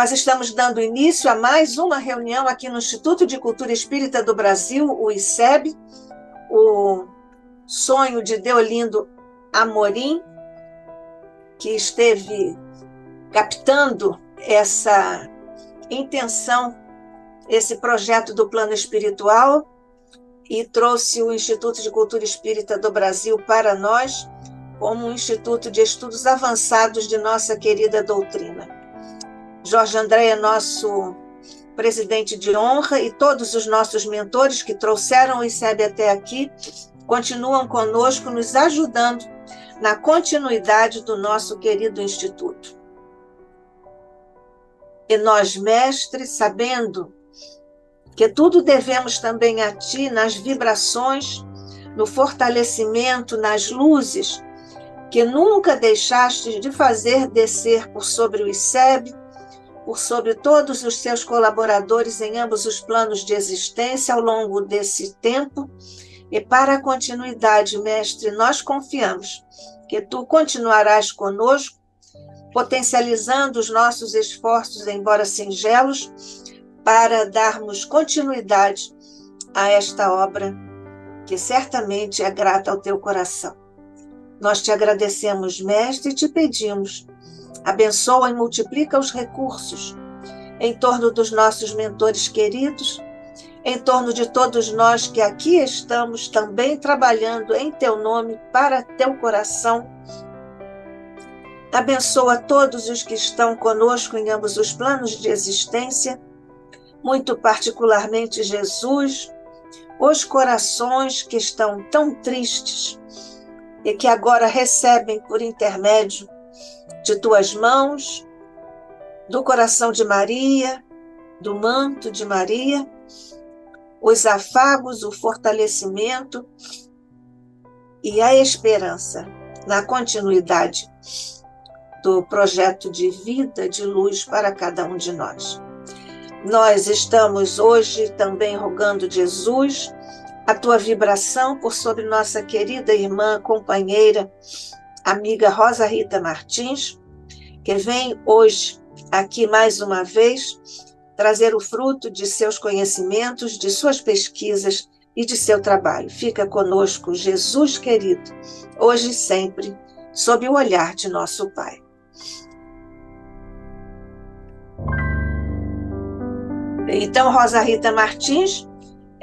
Nós estamos dando início a mais uma reunião aqui no Instituto de Cultura Espírita do Brasil, o ICEB, o sonho de Deolindo Amorim, que esteve captando essa intenção, esse projeto do plano espiritual e trouxe o Instituto de Cultura Espírita do Brasil para nós como um instituto de estudos avançados de nossa querida doutrina. Jorge André é nosso presidente de honra e todos os nossos mentores que trouxeram o ICEB até aqui continuam conosco, nos ajudando na continuidade do nosso querido instituto. E nós, mestre, sabendo que tudo devemos também a ti, nas vibrações, no fortalecimento, nas luzes, que nunca deixaste de fazer descer por sobre o ICEB, por sobre todos os seus colaboradores em ambos os planos de existência ao longo desse tempo, e para a continuidade, mestre, nós confiamos que tu continuarás conosco, potencializando os nossos esforços, embora singelos, para darmos continuidade a esta obra que certamente é grata ao teu coração. Nós te agradecemos, mestre, e te pedimos, abençoa e multiplica os recursos em torno dos nossos mentores queridos, em torno de todos nós que aqui estamos também trabalhando em teu nome, para teu coração. Abençoa todos os que estão conosco em ambos os planos de existência, muito particularmente Jesus, os corações que estão tão tristes e que agora recebem por intermédio de tuas mãos, do coração de Maria, do manto de Maria, os afagos, o fortalecimento e a esperança na continuidade do projeto de vida, de luz para cada um de nós. Nós estamos hoje também rogando, Jesus, a tua vibração por sobre nossa querida irmã, companheira, amiga Rosa Rita Martins, que vem hoje aqui mais uma vez trazer o fruto de seus conhecimentos, de suas pesquisas e de seu trabalho. Fica conosco, Jesus querido, hoje e sempre, sob o olhar de nosso Pai. Então, Rosa Rita Martins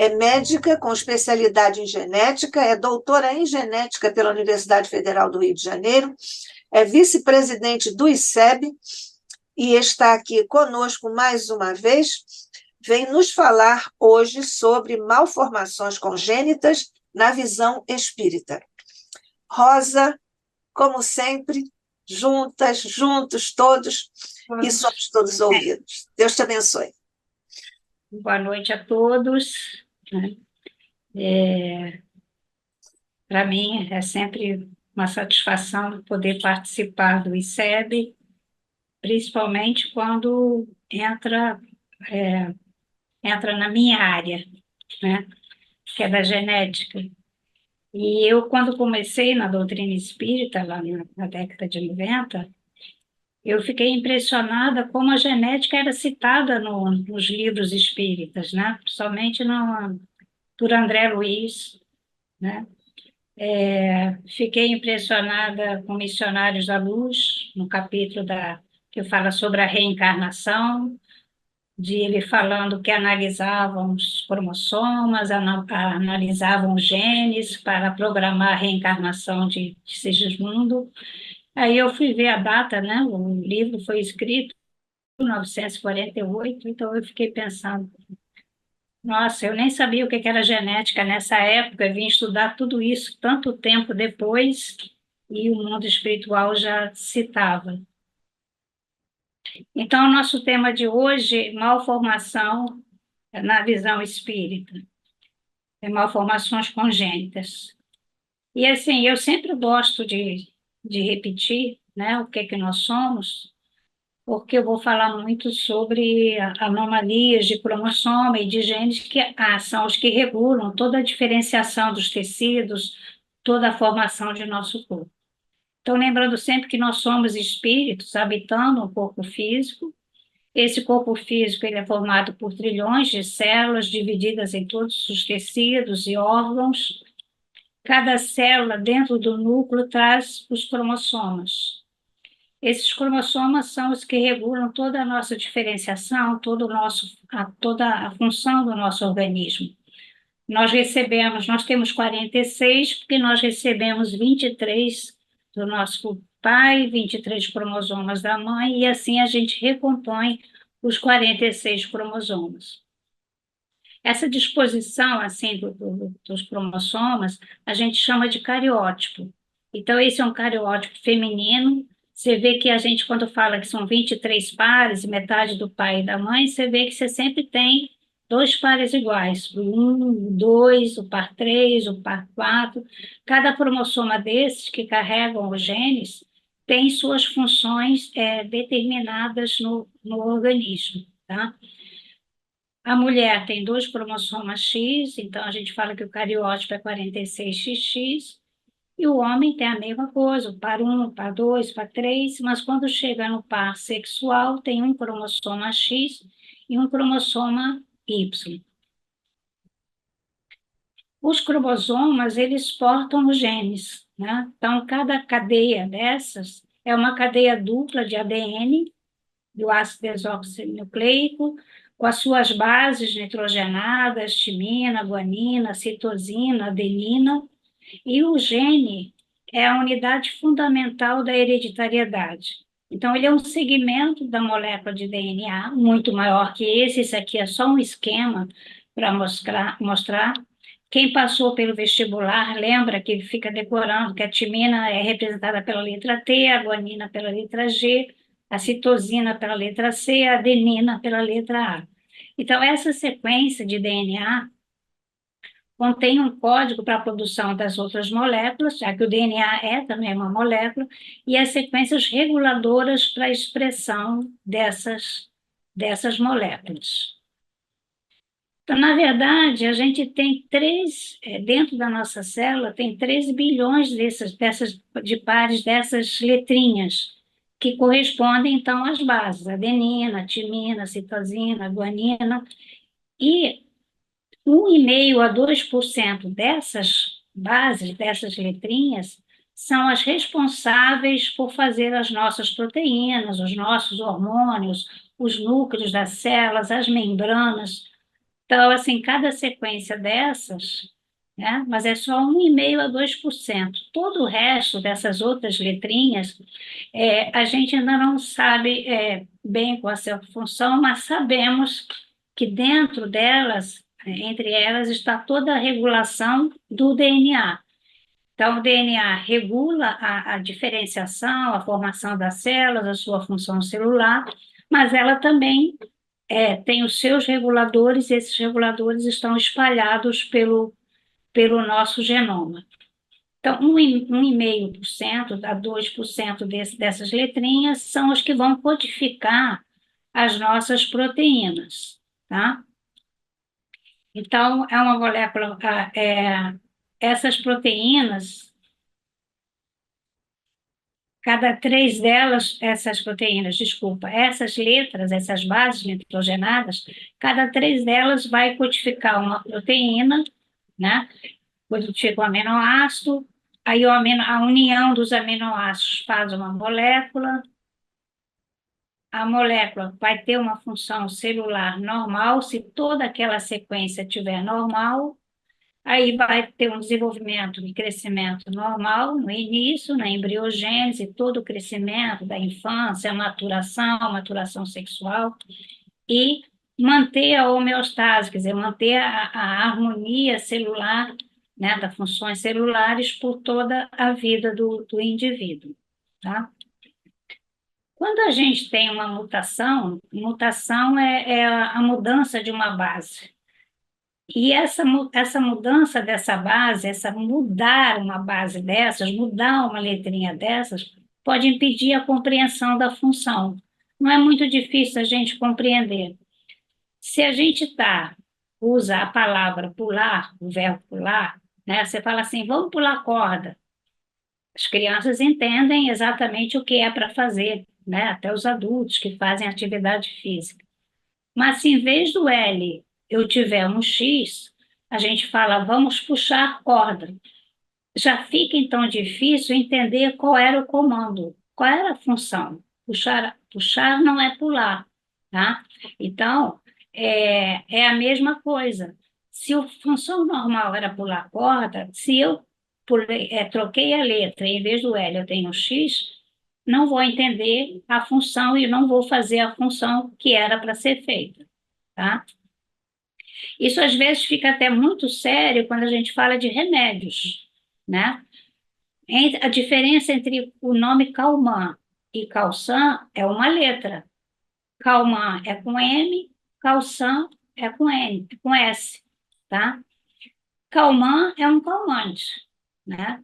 é médica com especialidade em genética, é doutora em genética pela Universidade Federal do Rio de Janeiro, é vice-presidente do ICEB e está aqui conosco mais uma vez, vem nos falar hoje sobre malformações congênitas na visão espírita. Rosa, como sempre, juntas, juntos todos, e somos todos ouvidos. Deus te abençoe. Boa noite a todos. Para mim é sempre uma satisfação poder participar do ICEB, principalmente quando entra na minha área, né, que é da genética. E eu, quando comecei na doutrina espírita, lá na década de 90, eu fiquei impressionada como a genética era citada nos livros espíritas, né, principalmente por André Luiz, né. Fiquei impressionada com Missionários da Luz, no capítulo que fala sobre a reencarnação, de ele falando que analisavam os cromossomas, analisavam os genes para programar a reencarnação de Sigismundo. Aí eu fui ver a data, né? O livro foi escrito em 1948, então eu fiquei pensando, nossa, eu nem sabia o que era genética nessa época, eu vim estudar tudo isso tanto tempo depois, e o mundo espiritual já citava. Então, o nosso tema de hoje, malformação na visão espírita, malformações congênitas. E assim, eu sempre gosto de repetir, né, o que nós somos, porque eu vou falar muito sobre anomalias de cromossoma e de genes que são os que regulam toda a diferenciação dos tecidos, toda a formação de nosso corpo. Então, lembrando sempre que nós somos espíritos habitando um corpo físico, Esse corpo físico ele é formado por trilhões de células divididas em todos os tecidos e órgãos. Cada célula dentro do núcleo traz os cromossomas. Esses cromossomas são os que regulam toda a nossa diferenciação, toda a função do nosso organismo. Nós temos 46, porque nós recebemos 23 do nosso pai, 23 cromosomas da mãe, e assim a gente recompõe os 46 cromossomas. Essa disposição assim dos cromossomas a gente chama de cariótipo. Então, esse é um cariótipo feminino. Você vê que a gente, quando fala que são 23 pares, metade do pai e da mãe, você vê que você sempre tem dois pares iguais, o 1, o 2, o par 3, o par 4. Cada cromossoma desses que carregam os genes tem suas funções determinadas no organismo, tá? A mulher tem dois cromossomas X, então a gente fala que o cariótipo é 46XX, e o homem tem a mesma coisa, o par 1, o par 2, o par 3, mas quando chega no par sexual, tem um cromossoma X e um cromossoma Y. Os cromossomas, eles portam os genes, né? Então, cada cadeia dessas é uma cadeia dupla de ADN, do ácido desoxinucleico, com as suas bases nitrogenadas, timina, guanina, citosina, adenina, e o gene é a unidade fundamental da hereditariedade. Então, ele é um segmento da molécula de DNA, muito maior que esse aqui é só um esquema para mostrar. Quem passou pelo vestibular lembra que fica decorando que a timina é representada pela letra T, a guanina pela letra G, a citosina pela letra C, a adenina pela letra A. Então, essa sequência de DNA contém um código para a produção das outras moléculas, já que o DNA é também uma molécula, e as sequências reguladoras para a expressão dessas moléculas. Então, na verdade, a gente tem dentro da nossa célula, tem 3 bilhões de pares dessas letrinhas, que correspondem, então, às bases, adenina, timina, citosina, guanina, e 1,5% a 2% dessas bases, dessas letrinhas, são as responsáveis por fazer as nossas proteínas, os nossos hormônios, os núcleos das células, as membranas. Então, assim, cada sequência dessas, né, mas é só 1,5% a 2%. Todo o resto dessas outras letrinhas, a gente ainda não sabe bem qual é a sua função, mas sabemos que dentro delas, entre elas, está toda a regulação do DNA. Então, o DNA regula a diferenciação, a formação das células, a sua função celular, mas ela também tem os seus reguladores, e esses reguladores estão espalhados pelo nosso genoma. Então, 1,5% a 2% dessas letrinhas são os que vão codificar as nossas proteínas, tá? Então, é uma molécula, essas proteínas, cada 3 delas, essas proteínas, desculpa, essas letras, essas bases nitrogenadas, cada 3 delas vai codificar uma proteína, né? Codifica o aminoácido, aí a união dos aminoácidos faz uma molécula, a molécula vai ter uma função celular normal, se toda aquela sequência estiver normal, aí vai ter um desenvolvimento e crescimento normal no início, na embriogênese, todo o crescimento da infância, a maturação sexual, e manter a homeostase, quer dizer, manter a harmonia celular, né, das funções celulares por toda a vida do indivíduo, tá? Quando a gente tem uma mutação é a mudança de uma base. E essa mudança dessa base, mudar uma base dessas, mudar uma letrinha dessas, pode impedir a compreensão da função. Não é muito difícil a gente compreender. Se a gente usa a palavra pular, o verbo pular, né? Você fala assim, vamos pular corda. As crianças entendem exatamente o que é para fazer, né? Até os adultos que fazem atividade física. Mas se em vez do L eu tiver um X, a gente fala, vamos puxar corda. Já fica então difícil entender qual era o comando, qual era a função. Puxar não é pular, tá? Então, é a mesma coisa. Se a função normal era pular corda, se eu troquei a letra, em vez do L eu tenho X, não vou entender a função e não vou fazer a função que era para ser feita, tá? Isso às vezes fica até muito sério quando a gente fala de remédios, né? A diferença entre o nome Calman e Calsan é uma letra. Calman é com M, Calsan é com N, com S, tá? Calman é um calmante, né?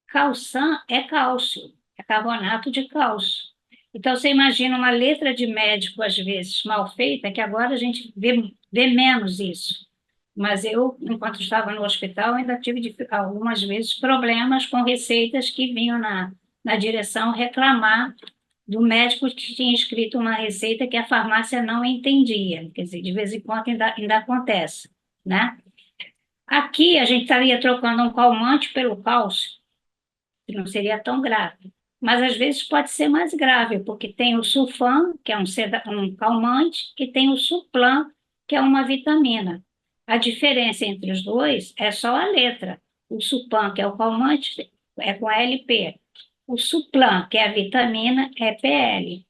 Calsan é cálcio, é carbonato de cálcio. Então, você imagina uma letra de médico, às vezes, mal feita, que agora a gente vê menos isso. Mas eu, enquanto estava no hospital, ainda tive algumas vezes problemas com receitas que vinham na direção reclamar do médico que tinha escrito uma receita que a farmácia não entendia. Quer dizer, de vez em quando ainda acontece, né? Aqui a gente estaria trocando um calmante pelo cálcio, que não seria tão grave. Mas às vezes pode ser mais grave, porque tem o Sulfam, que é um calmante, e tem o Suplan, que é uma vitamina. A diferença entre os dois é só a letra. O Supam, que é o calmante, é com LP. O Suplan, que é a vitamina, é PL.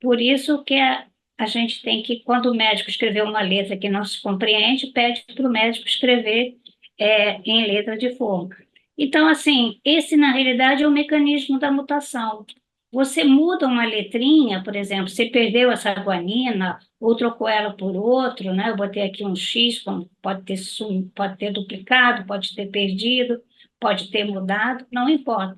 Por isso que a gente tem que, quando o médico escrever uma letra que não se compreende, pede para o médico escrever em letra de forma. Então, assim, esse, na realidade, é o mecanismo da mutação. Você muda uma letrinha, por exemplo, você perdeu essa guanina, ou trocou ela por outro, né? Eu botei aqui um X, pode ter duplicado, pode ter perdido, pode ter mudado, não importa.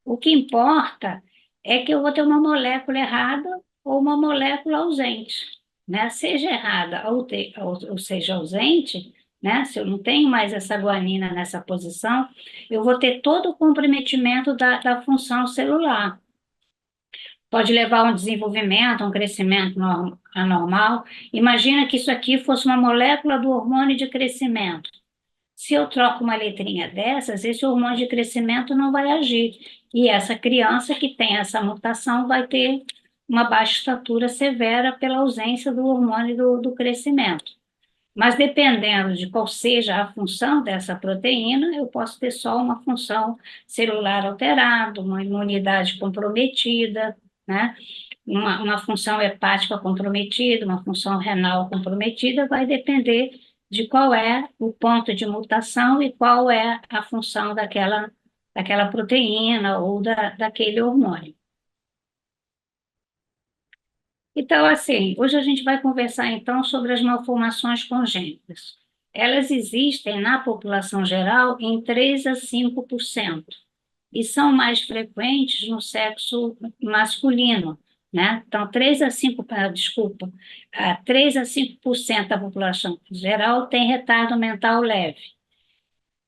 O que importa é que eu vou ter uma molécula errada ou uma molécula ausente, né? Seja errada ou seja ausente, né? Se eu não tenho mais essa guanina nessa posição, eu vou ter todo o comprometimento da função celular. Pode levar a um desenvolvimento, a um crescimento anormal. Imagina que isso aqui fosse uma molécula do hormônio de crescimento. Se eu troco uma letrinha dessas, esse hormônio de crescimento não vai agir. E essa criança que tem essa mutação vai ter uma baixa estatura severa pela ausência do hormônio do crescimento. Mas dependendo de qual seja a função dessa proteína, eu posso ter só uma função celular alterada, uma imunidade comprometida, né? Uma função hepática comprometida, uma função renal comprometida, vai depender de qual é o ponto de mutação e qual é a função daquela proteína ou daquele hormônio. Então, assim, hoje a gente vai conversar então sobre as malformações congênitas. Elas existem na população geral em 3 a 5% e são mais frequentes no sexo masculino, né? Então, 3 a 5% da população geral tem retardo mental leve.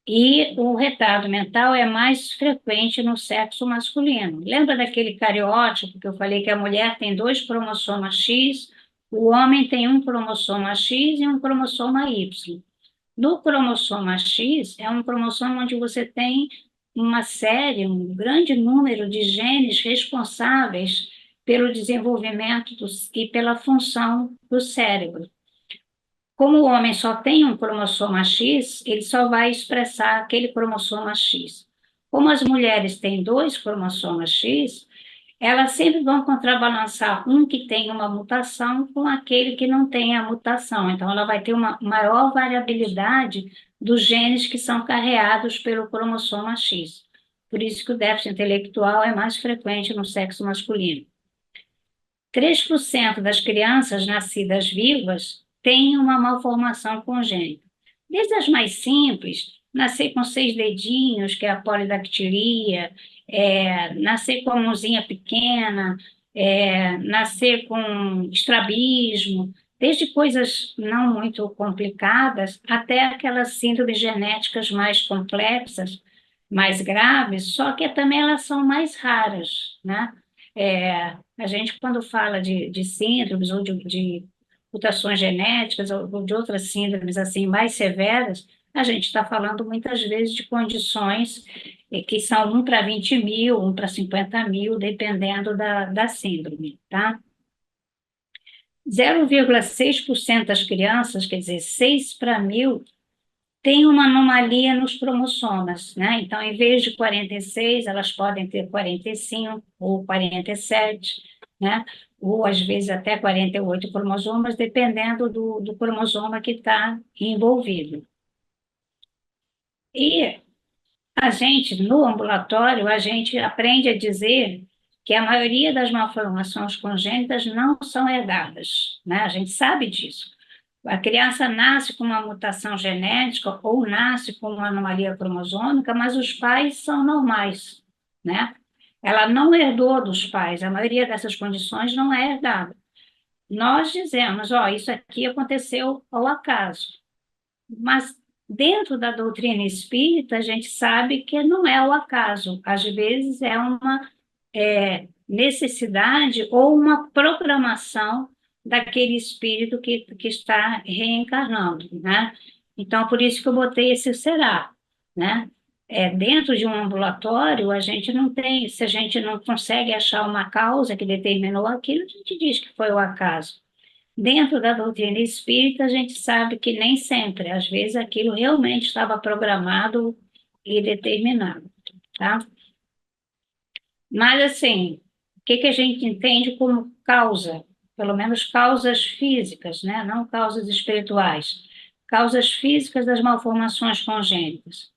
E o retardo mental é mais frequente no sexo masculino. Lembra daquele cariótipo que eu falei que a mulher tem 2 cromossomas X, o homem tem um cromossoma X e um cromossoma Y. No cromossoma X, é um cromossomo onde você tem um grande número de genes responsáveis pelo desenvolvimento e pela função do cérebro. Como o homem só tem um cromossoma X, ele só vai expressar aquele cromossoma X. Como as mulheres têm 2 cromossomas X, elas sempre vão contrabalançar um que tem uma mutação com aquele que não tem a mutação. Então, ela vai ter uma maior variabilidade dos genes que são carreados pelo cromossoma X. Por isso que o déficit intelectual é mais frequente no sexo masculino. 3% das crianças nascidas vivas têm uma malformação congênita. Desde as mais simples, nascer com 6 dedinhos, que é a polidactilia, nascer com a mãozinha pequena, nascer com estrabismo, desde coisas não muito complicadas até aquelas síndromes genéticas mais complexas, mais graves, só que também elas são mais raras, né? A gente, quando fala de síndromes ou de mutações genéticas ou de outras síndromes assim mais severas, a gente está falando muitas vezes de condições que são 1 para 20 mil, 1 para 50 mil, dependendo da síndrome, tá? 0,6% das crianças, quer dizer, 6 para mil, tem uma anomalia nos cromossomas, né? Então, em vez de 46, elas podem ter 45 ou 47, né? Ou às vezes até 48 cromossomas, dependendo do cromosoma que está envolvido. E a gente, no ambulatório, a gente aprende a dizer que a maioria das malformações congênitas não são herdadas, né? A gente sabe disso. A criança nasce com uma mutação genética ou nasce com uma anomalia cromosômica, mas os pais são normais, né? Ela não herdou dos pais, a maioria dessas condições não é herdada. Nós dizemos, ó, isso aqui aconteceu ao acaso, mas dentro da doutrina espírita a gente sabe que não é ao acaso, às vezes é uma necessidade ou uma programação daquele espírito que está reencarnando, né? Então, por isso que eu botei esse será, né? Dentro de um ambulatório, a gente não tem, se a gente não consegue achar uma causa que determinou aquilo, a gente diz que foi o acaso. Dentro da doutrina espírita, a gente sabe que nem sempre, às vezes aquilo realmente estava programado e determinado, tá? Mas, assim, o que a gente entende como causa? Pelo menos causas físicas, né? Não causas espirituais. Causas físicas das malformações congênitas.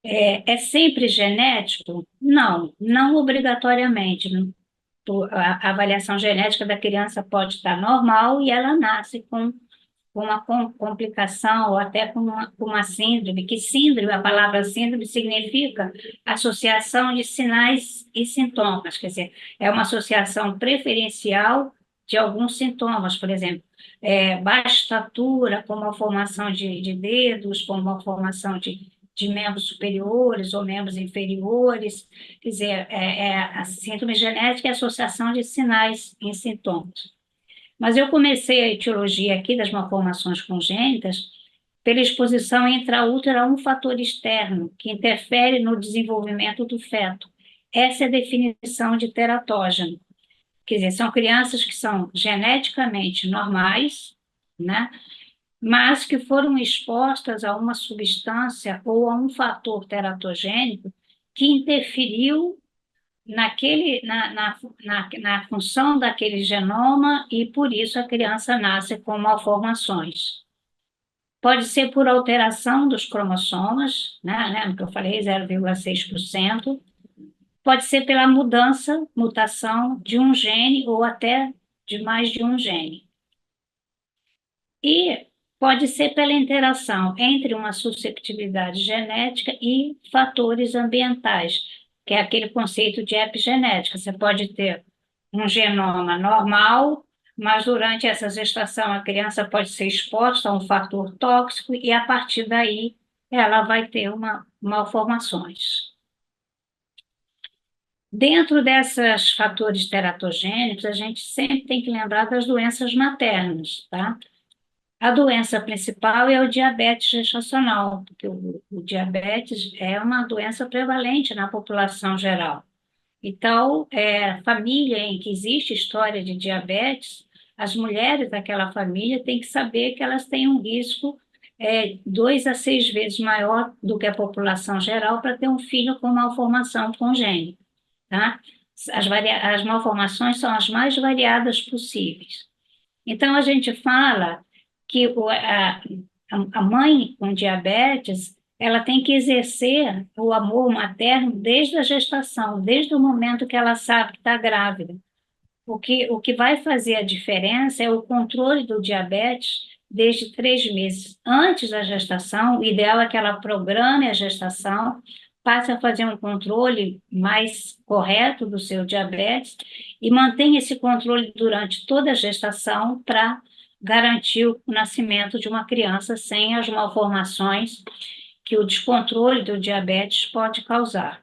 É sempre genético? Não, não obrigatoriamente. A avaliação genética da criança pode estar normal e ela nasce com uma complicação ou até com uma síndrome, que síndrome, a palavra síndrome significa associação de sinais e sintomas, quer dizer, é uma associação preferencial de alguns sintomas, por exemplo, baixa estatura, com uma formação de dedos, com uma formação de membros superiores ou membros inferiores, quer dizer, a síndrome genética é a associação de sinais e sintomas. Mas eu comecei a etiologia aqui das malformações congênitas pela exposição intraútero a um fator externo que interfere no desenvolvimento do feto. Essa é a definição de teratógeno. Quer dizer, são crianças que são geneticamente normais, né? Mas que foram expostas a uma substância ou a um fator teratogênico que interferiu na função daquele genoma e por isso a criança nasce com malformações. Pode ser por alteração dos cromossomas, né, que eu falei, 0,6%. Pode ser pela mutação de um gene ou até de mais de um gene. E pode ser pela interação entre uma susceptibilidade genética e fatores ambientais, que é aquele conceito de epigenética. Você pode ter um genoma normal, mas durante essa gestação a criança pode ser exposta a um fator tóxico e a partir daí ela vai ter malformações. Dentro desses fatores teratogênicos, a gente sempre tem que lembrar das doenças maternas, tá? A doença principal é o diabetes gestacional, porque o diabetes é uma doença prevalente na população geral. Então, família em que existe história de diabetes, as mulheres daquela família têm que saber que elas têm um risco 2 a 6 vezes maior do que a população geral para ter um filho com malformação congênita, tá? As malformações são as mais variadas possíveis. Então, a gente fala que a mãe com diabetes, ela tem que exercer o amor materno desde a gestação, desde o momento que ela sabe que está grávida. O que vai fazer a diferença é o controle do diabetes desde 3 meses antes da gestação. O ideal é que ela programe a gestação, passe a fazer um controle mais correto do seu diabetes e mantenha esse controle durante toda a gestação para garantir o nascimento de uma criança sem as malformações que o descontrole do diabetes pode causar.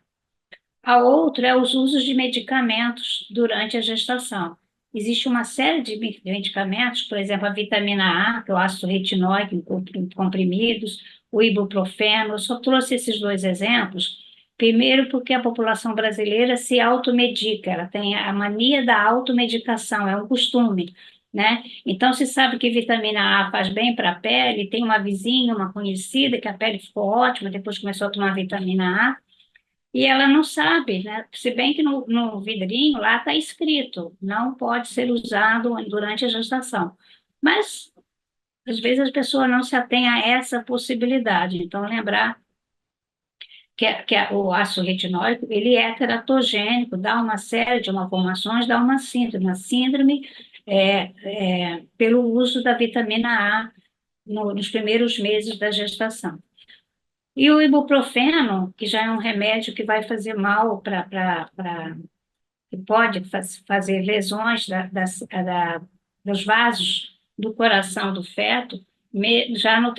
A outra é os usos de medicamentos durante a gestação. Existe uma série de medicamentos, por exemplo, a vitamina A, que é o ácido retinóico em comprimidos, o ibuprofeno. Eu só trouxe esses dois exemplos, primeiro porque a população brasileira se automedica, ela tem a mania da automedicação, é um costume, né? Então, se sabe que vitamina A faz bem para a pele, tem uma vizinha, uma conhecida, que a pele ficou ótima, depois começou a tomar vitamina A, e ela não sabe, né? Se bem que no vidrinho lá está escrito, não pode ser usado durante a gestação. Mas, às vezes, as pessoas não se atêm a essa possibilidade. Então, lembrar o ácido retinóico, ele é teratogênico, dá uma série de malformações, dá uma síndrome. A síndrome pelo uso da vitamina A nos primeiros meses da gestação. E o ibuprofeno, que já é um remédio que vai fazer mal que pode fazer lesões dos vasos do coração do feto, já no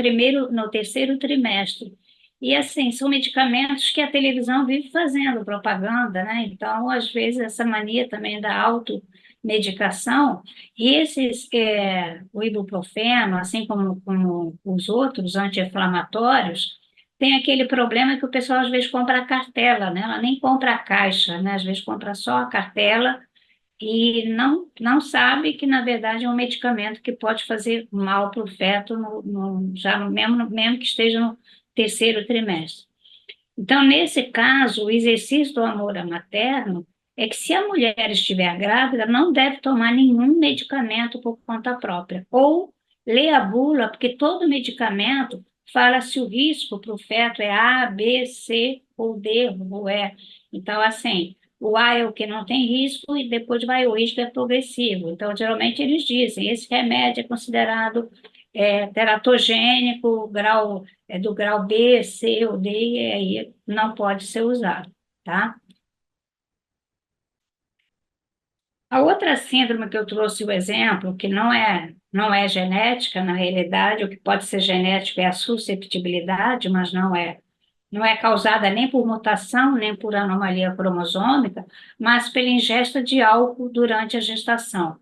terceiro trimestre. E assim, são medicamentos que a televisão vive fazendo propaganda, né? Então, às vezes, essa mania também da automedicação, e o ibuprofeno, assim como os outros anti-inflamatórios, tem aquele problema que o pessoal às vezes compra a cartela, né? Ela nem compra a caixa, né? Às vezes compra só a cartela e não sabe que, na verdade, é um medicamento que pode fazer mal para o feto já mesmo que esteja no terceiro trimestre. Então, nesse caso, o exercício do amor materno é que se a mulher estiver grávida, não deve tomar nenhum medicamento por conta própria. Ou ler a bula, porque todo medicamento fala se o risco para o feto é A, B, C ou D ou E. Então, assim, o A é o que não tem risco e depois vai o risco é progressivo. Então, geralmente eles dizem, esse remédio é considerado teratogênico, do grau B, C ou D, e aí não pode ser usado, tá? A outra síndrome que eu trouxe o exemplo, que não é genética, na realidade, o que pode ser genético é a susceptibilidade, mas não é causada nem por mutação, nem por anomalia cromosômica, mas pela ingesta de álcool durante a gestação.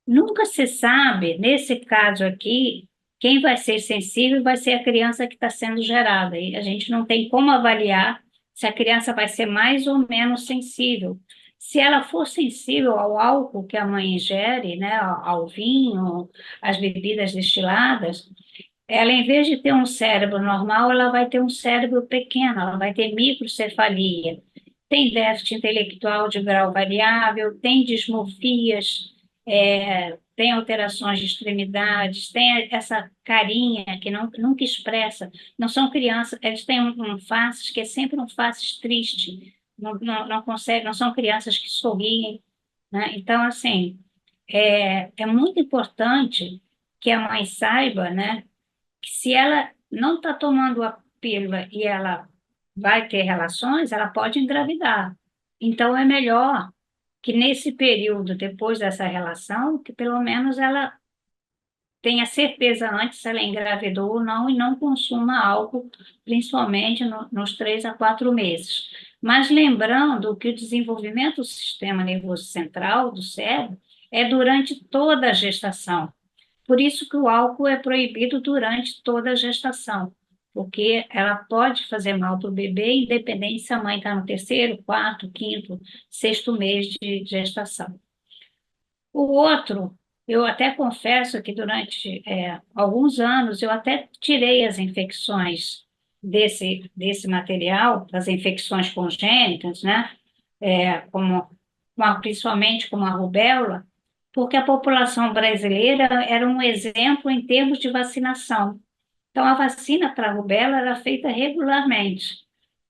Nunca se sabe, nesse caso aqui, quem vai ser sensível vai ser a criança que está sendo gerada. E a gente não tem como avaliar se a criança vai ser mais ou menos sensível. Se ela for sensível ao álcool que a mãe ingere, né, ao vinho, às bebidas destiladas, ela, em vez de ter um cérebro normal, ela vai ter um cérebro pequeno, ela vai ter microcefalia. Tem déficit intelectual de grau variável, tem dismorfias, tem alterações de extremidades, tem essa carinha que nunca expressa. Não são crianças, eles têm um faces que é sempre um faces triste, não consegue, não são crianças que sorriem, né? Então, assim, é muito importante que a mãe saiba, né, que se ela não está tomando a pílula e ela vai ter relações, ela pode engravidar. Então, é melhor que nesse período, depois dessa relação, que pelo menos ela tenha certeza antes se ela engravidou ou não e não consuma álcool, principalmente nos 3 a 4 meses. Mas lembrando que o desenvolvimento do sistema nervoso central, do cérebro, é durante toda a gestação. Por isso que o álcool é proibido durante toda a gestação, porque ela pode fazer mal para o bebê, independente se a mãe está no terceiro, quarto, quinto, sexto mês de gestação. O outro, eu até confesso que durante alguns anos eu até tirei as infecções desse material, das infecções congênitas, né? Principalmente como a rubéola, porque a população brasileira era um exemplo em termos de vacinação. Então, a vacina para a rubéola era feita regularmente.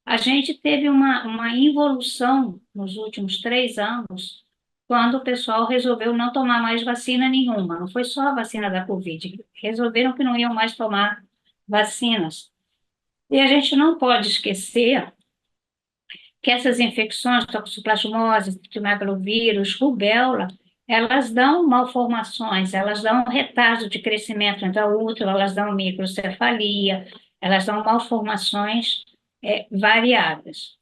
A gente teve uma involução nos últimos 3 anos, quando o pessoal resolveu não tomar mais vacina nenhuma. Não foi só a vacina da Covid, resolveram que não iam mais tomar vacinas. E a gente não pode esquecer que essas infecções, toxoplasmose, trimegalovírus, rubéola, elas dão malformações, elas dão retardo de crescimento intraútero, elas dão microcefalia, elas dão malformações variadas.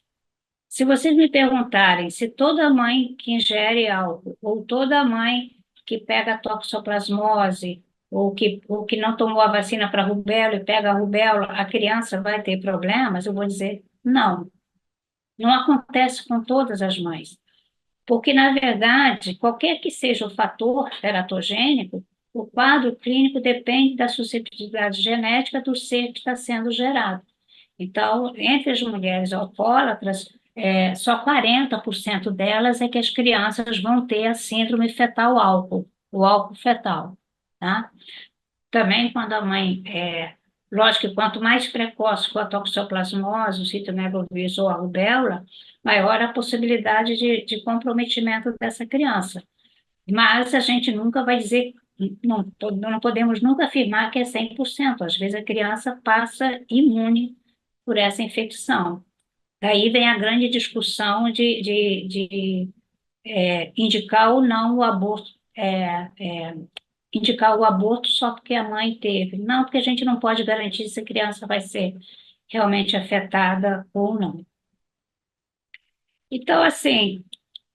Se vocês me perguntarem se toda mãe que ingere álcool, ou toda mãe que pega toxoplasmose, ou que não tomou a vacina para rubéola e pega a rubéola, a criança vai ter problemas, eu vou dizer não. Não acontece com todas as mães. Porque, na verdade, qualquer que seja o fator teratogênico, o quadro clínico depende da suscetibilidade genética do ser que está sendo gerado. Então, entre as mulheres alcoólatras, só 40% delas é que as crianças vão ter a síndrome fetal álcool, o álcool fetal, tá? Também quando a mãe, lógico que quanto mais precoce for a toxoplasmose, o citomegalovírus ou a rubéola, maior a possibilidade de comprometimento dessa criança. Mas a gente nunca vai dizer, não podemos nunca afirmar que é 100%. Às vezes a criança passa imune por essa infecção. Daí vem a grande discussão de indicar ou não o aborto, indicar o aborto só porque a mãe teve. Não, porque a gente não pode garantir se a criança vai ser realmente afetada ou não. Então, assim,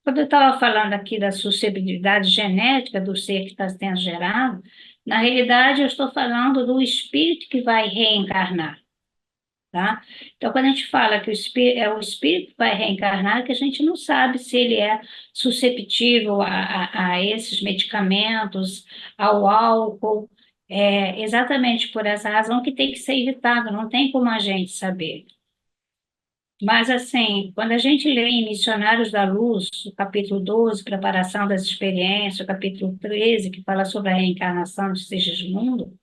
quando eu estava falando aqui da suscetibilidade genética do ser que está sendo gerado, na realidade eu estou falando do espírito que vai reencarnar. Tá? Então, quando a gente fala que é o espírito que vai reencarnar, que a gente não sabe se ele é susceptível a esses medicamentos, ao álcool, exatamente por essa razão que tem que ser evitado, não tem como a gente saber. Mas, assim, quando a gente lê em Missionários da Luz, o capítulo 12, Preparação das Experiências, o capítulo 13, que fala sobre a reencarnação de Sigismundo,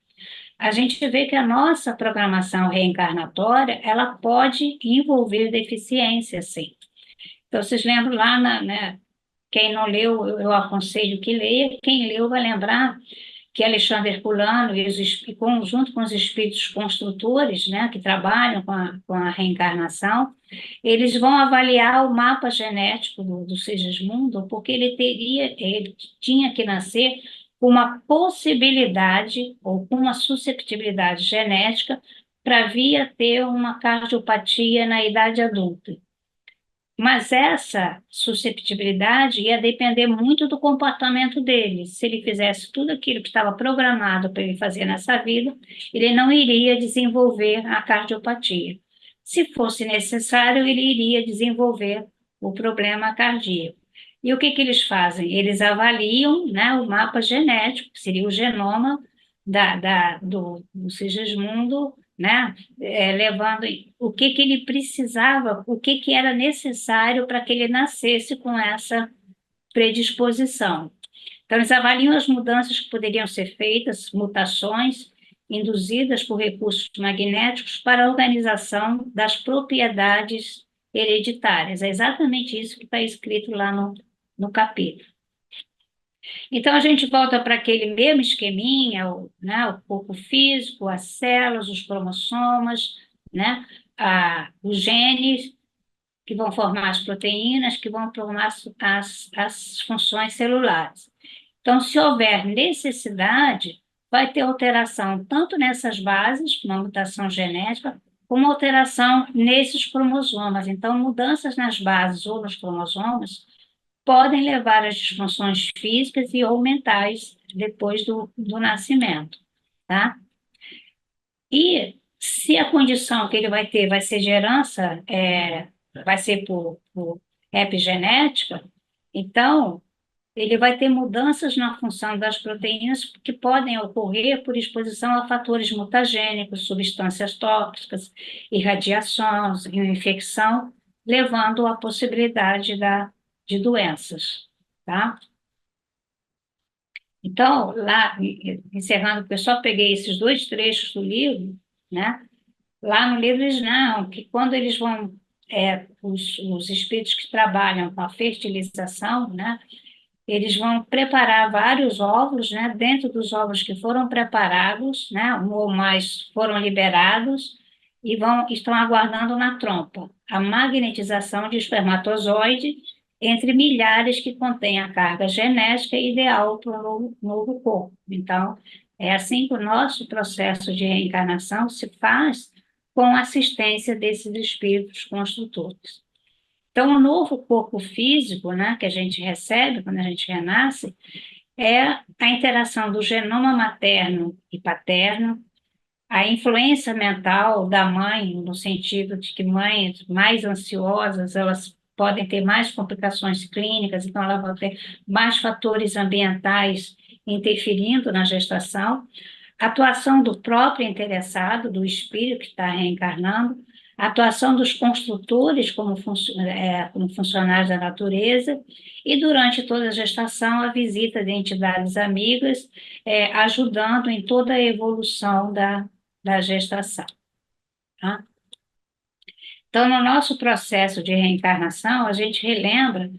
a gente vê que a nossa programação reencarnatória, ela pode envolver deficiência, sim. Então, vocês lembram lá, né, quem não leu, eu aconselho que leia, quem leu vai lembrar que Alexandre Herculano, junto com os espíritos construtores, né, que trabalham com a reencarnação, eles vão avaliar o mapa genético do Sigismundo, porque ele tinha que nascer com uma possibilidade ou com uma susceptibilidade genética para vir a ter uma cardiopatia na idade adulta. Mas essa susceptibilidade ia depender muito do comportamento dele. Se ele fizesse tudo aquilo que estava programado para ele fazer nessa vida, ele não iria desenvolver a cardiopatia. Se fosse necessário, ele iria desenvolver o problema cardíaco. E o que eles fazem? Eles avaliam, né, o mapa genético, que seria o genoma do Sigismundo, né, levando o que ele precisava, o que era necessário para que ele nascesse com essa predisposição. Então, eles avaliam as mudanças que poderiam ser feitas, mutações induzidas por recursos magnéticos para a organização das propriedades hereditárias. É exatamente isso que está escrito lá no capítulo. Então, a gente volta para aquele mesmo esqueminha, né, o corpo físico, as células, os cromossomas, né, os genes, que vão formar as proteínas, que vão formar as funções celulares. Então, se houver necessidade, vai ter alteração tanto nessas bases, uma mutação genética, como alteração nesses cromossomas. Então, mudanças nas bases ou nos cromossomas podem levar às disfunções físicas e ou mentais depois do nascimento, tá? E se a condição que ele vai ter vai ser de herança, vai ser por epigenética, então ele vai ter mudanças na função das proteínas que podem ocorrer por exposição a fatores mutagênicos, substâncias tóxicas, irradiações e infecção, levando à possibilidade de doenças, tá? Então, lá, encerrando, porque eu só peguei esses dois trechos do livro, né? Lá no livro eles não, que quando eles vão, os espíritos que trabalham com a fertilização, né? Eles vão preparar vários óvulos, né? Dentro dos óvulos que foram preparados, né? Um ou mais foram liberados e estão aguardando na trompa a magnetização de espermatozoide entre milhares que contém a carga genética ideal para o novo corpo. Então, é assim que o nosso processo de reencarnação se faz com a assistência desses espíritos construtores. Então, o novo corpo físico, né, que a gente recebe quando a gente renasce, é a interação do genoma materno e paterno, a influência mental da mãe, no sentido de que mães mais ansiosas, elas podem ter mais complicações clínicas, então elas vão ter mais fatores ambientais interferindo na gestação, a atuação do próprio interessado, do espírito que está reencarnando, a atuação dos construtores como funcionários da natureza, e durante toda a gestação, a visita de entidades amigas, ajudando em toda a evolução da gestação. Tá? Então, no nosso processo de reencarnação, a gente relembra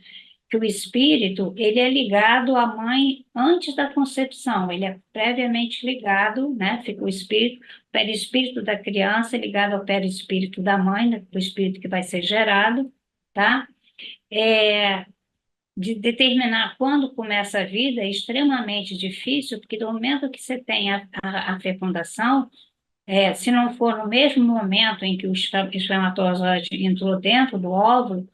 que o espírito, ele é ligado à mãe antes da concepção, ele é previamente ligado, né? Fica o espírito, o perispírito da criança é ligado ao perispírito da mãe, né? Do espírito que vai ser gerado, tá? De determinar quando começa a vida é extremamente difícil, porque do momento que você tem a fecundação, se não for no mesmo momento em que o espermatozoide entrou dentro do óvulo,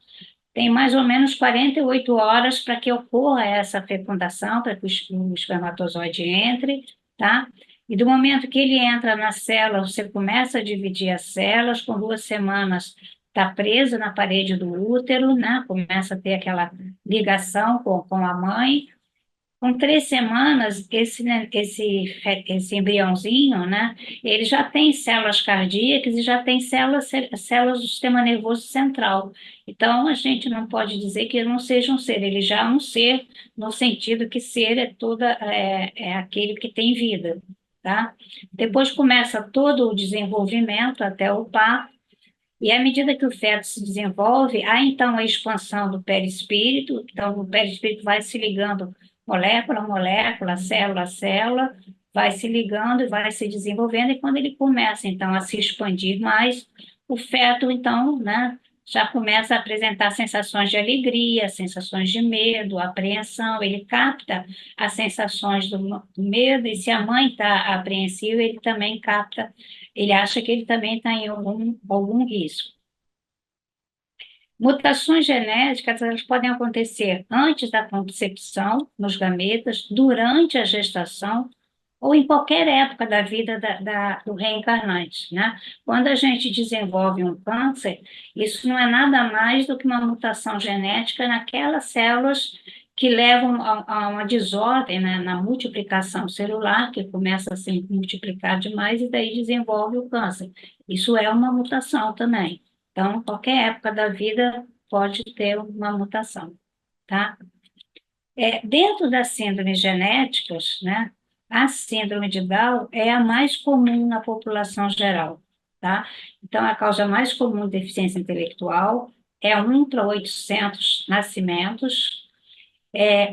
tem mais ou menos 48 horas para que ocorra essa fecundação, para que o espermatozoide entre, tá? E do momento que ele entra na célula, você começa a dividir as células, com 2 semanas está preso na parede do útero, né? Começa a ter aquela ligação com a mãe, com 3 semanas, esse embriãozinho, né, ele já tem células cardíacas e já tem células do sistema nervoso central. Então, a gente não pode dizer que ele não seja um ser, ele já é um ser, no sentido que ser é aquele que tem vida, tá? Depois começa todo o desenvolvimento até o parto, e à medida que o feto se desenvolve, há então a expansão do perispírito, então o perispírito vai se ligando molécula a molécula, célula a célula, vai se ligando e vai se desenvolvendo, e quando ele começa então a se expandir mais, o feto então, né, já começa a apresentar sensações de alegria, sensações de medo, apreensão, ele capta as sensações do medo, e se a mãe está apreensiva, ele também capta, ele acha que ele também está em algum risco. Mutações genéticas, elas podem acontecer antes da concepção, nos gametas, durante a gestação, ou em qualquer época da vida do reencarnante, né? Quando a gente desenvolve um câncer, isso não é nada mais do que uma mutação genética naquelas células que levam a uma desordem, né, na multiplicação celular, que começa a se multiplicar demais e daí desenvolve o câncer. Isso é uma mutação também. Então, qualquer época da vida pode ter uma mutação, tá? Dentro das síndromes genéticas, né, a síndrome de Down é a mais comum na população geral, tá? Então, a causa mais comum de deficiência intelectual é 1 para 800 nascimentos,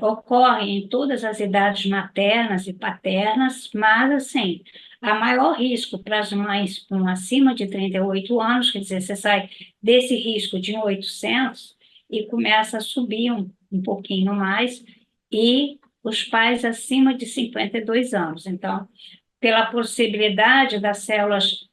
ocorre em todas as idades maternas e paternas, mas, assim, há maior risco para as mães com acima de 38 anos, quer dizer, você sai desse risco de 800 e começa a subir um pouquinho mais, e os pais acima de 52 anos. Então, pela possibilidade das células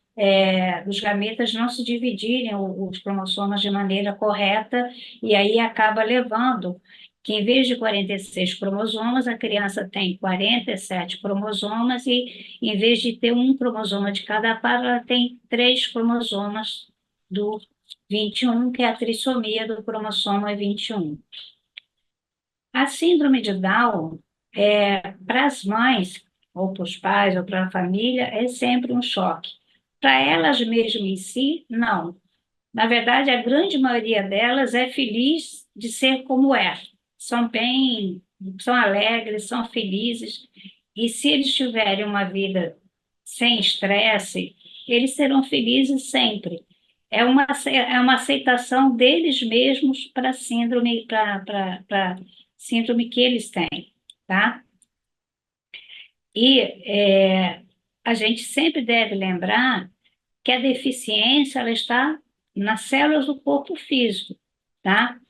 dos gametas não se dividirem os cromossomas de maneira correta, e aí acaba levando que em vez de 46 cromossomas, a criança tem 47 cromossomas, e em vez de ter um cromosoma de cada par, ela tem 3 cromossomas do 21, que é a trissomia do cromossoma 21. A síndrome de Down, para as mães, ou para os pais, ou para a família, é sempre um choque. Para elas mesmo em si, não. Na verdade, a grande maioria delas é feliz de ser como é. São alegres, são felizes. E se eles tiverem uma vida sem estresse, eles serão felizes sempre. É uma aceitação deles mesmos para a síndrome que eles têm, tá? E a gente sempre deve lembrar que a deficiência ela está nas células do corpo físico, tá?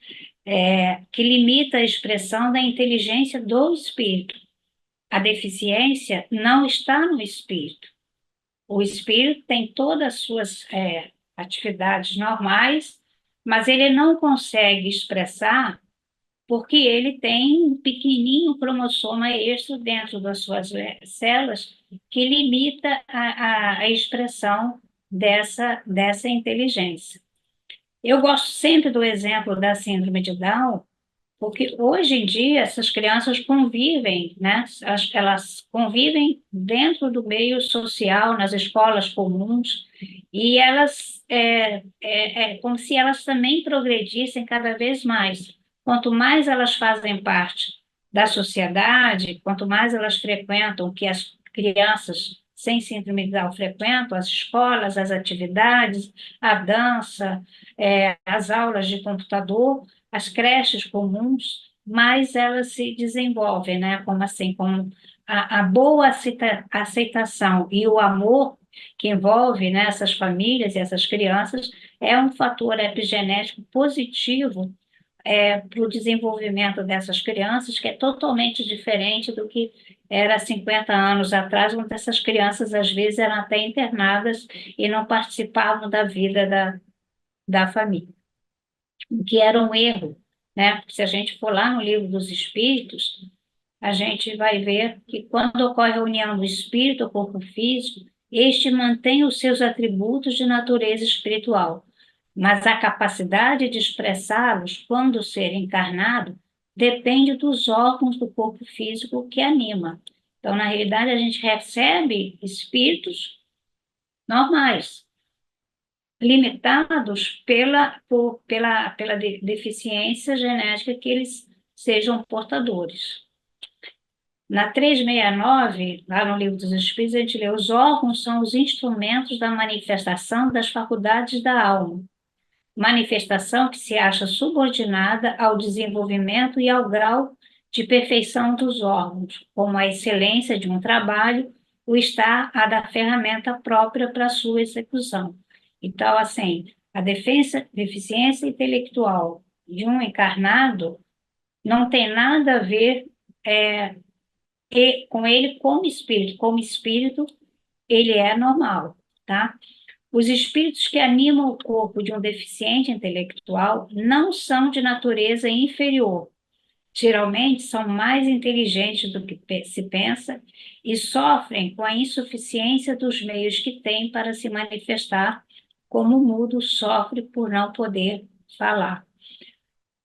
Que limita a expressão da inteligência do espírito. A deficiência não está no espírito. O espírito tem todas as suas atividades normais, mas ele não consegue expressar porque ele tem um pequenininho cromossoma extra dentro das suas células que limita a expressão dessa inteligência. Eu gosto sempre do exemplo da síndrome de Down, porque hoje em dia essas crianças convivem, né? Elas convivem dentro do meio social, nas escolas comuns, e elas é como se elas também progredissem cada vez mais. Quanto mais elas fazem parte da sociedade, quanto mais elas frequentam o que as crianças sem síndrome de Down frequentam, as escolas, as atividades, a dança, as aulas de computador, as creches comuns, mais elas se desenvolvem, né? Como assim, como a boa aceitação e o amor que envolve, né, essas famílias e essas crianças é um fator epigenético positivo para o desenvolvimento dessas crianças, que é totalmente diferente do que era 50 anos atrás, onde essas crianças, às vezes, eram até internadas e não participavam da vida da família, o que era um erro, né? Se a gente for lá no livro dos Espíritos, a gente vai ver que quando ocorre a união do espírito ao corpo físico, este mantém os seus atributos de natureza espiritual, mas a capacidade de expressá-los quando ser encarnado depende dos órgãos do corpo físico que anima. Então, na realidade, a gente recebe espíritos normais, limitados pela deficiência genética que eles sejam portadores. Na 369, lá no Livro dos Espíritos, a gente lê: os órgãos são os instrumentos da manifestação das faculdades da alma, manifestação que se acha subordinada ao desenvolvimento e ao grau de perfeição dos órgãos, como a excelência de um trabalho, o estar a da ferramenta própria para sua execução. Então, assim, a deficiência intelectual de um encarnado não tem nada a ver com ele como espírito. Como espírito, ele é normal, tá? Os espíritos que animam o corpo de um deficiente intelectual não são de natureza inferior. Geralmente são mais inteligentes do que se pensa e sofrem com a insuficiência dos meios que têm para se manifestar, como o mudo sofre por não poder falar.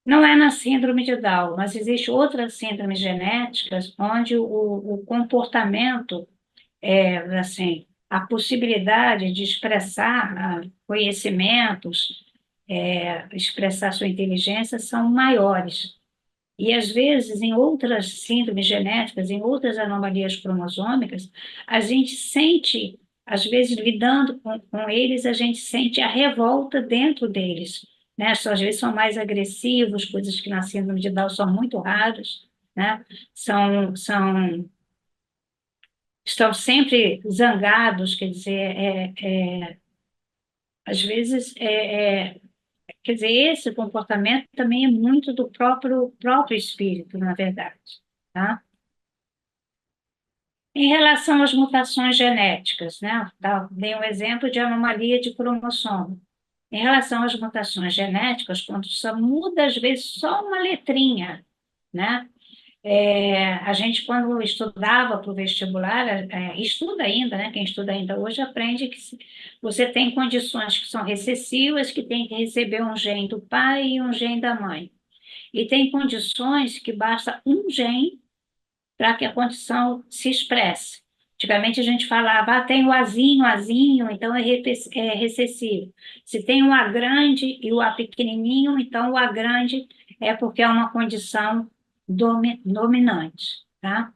Não é na síndrome de Down, mas existem outras síndromes genéticas onde o comportamento, assim, a possibilidade de expressar conhecimentos, expressar sua inteligência são maiores. E, às vezes, em outras síndromes genéticas, em outras anomalias cromossômicas, a gente sente, às vezes, lidando com eles, a gente sente a revolta dentro deles, né? Às vezes são mais agressivos, coisas que na síndrome de Down são muito raras, né? Estão sempre zangados, quer dizer, às vezes, quer dizer, esse comportamento também é muito do próprio espírito, na verdade, tá? Em relação às mutações genéticas, né? Dei um exemplo de anomalia de cromossomo. Em relação às mutações genéticas, quando só muda, às vezes, só uma letrinha, né? A gente, quando estudava para o vestibular, estuda ainda, né? Quem estuda ainda hoje aprende que você tem condições que são recessivas, que tem que receber um gene do pai e um gene da mãe. E tem condições que basta um gene para que a condição se expresse. Antigamente a gente falava, tem o Azinho, então é recessivo. Se tem o A grande e o A pequenininho, então o A grande é porque é uma condição dominante, tá?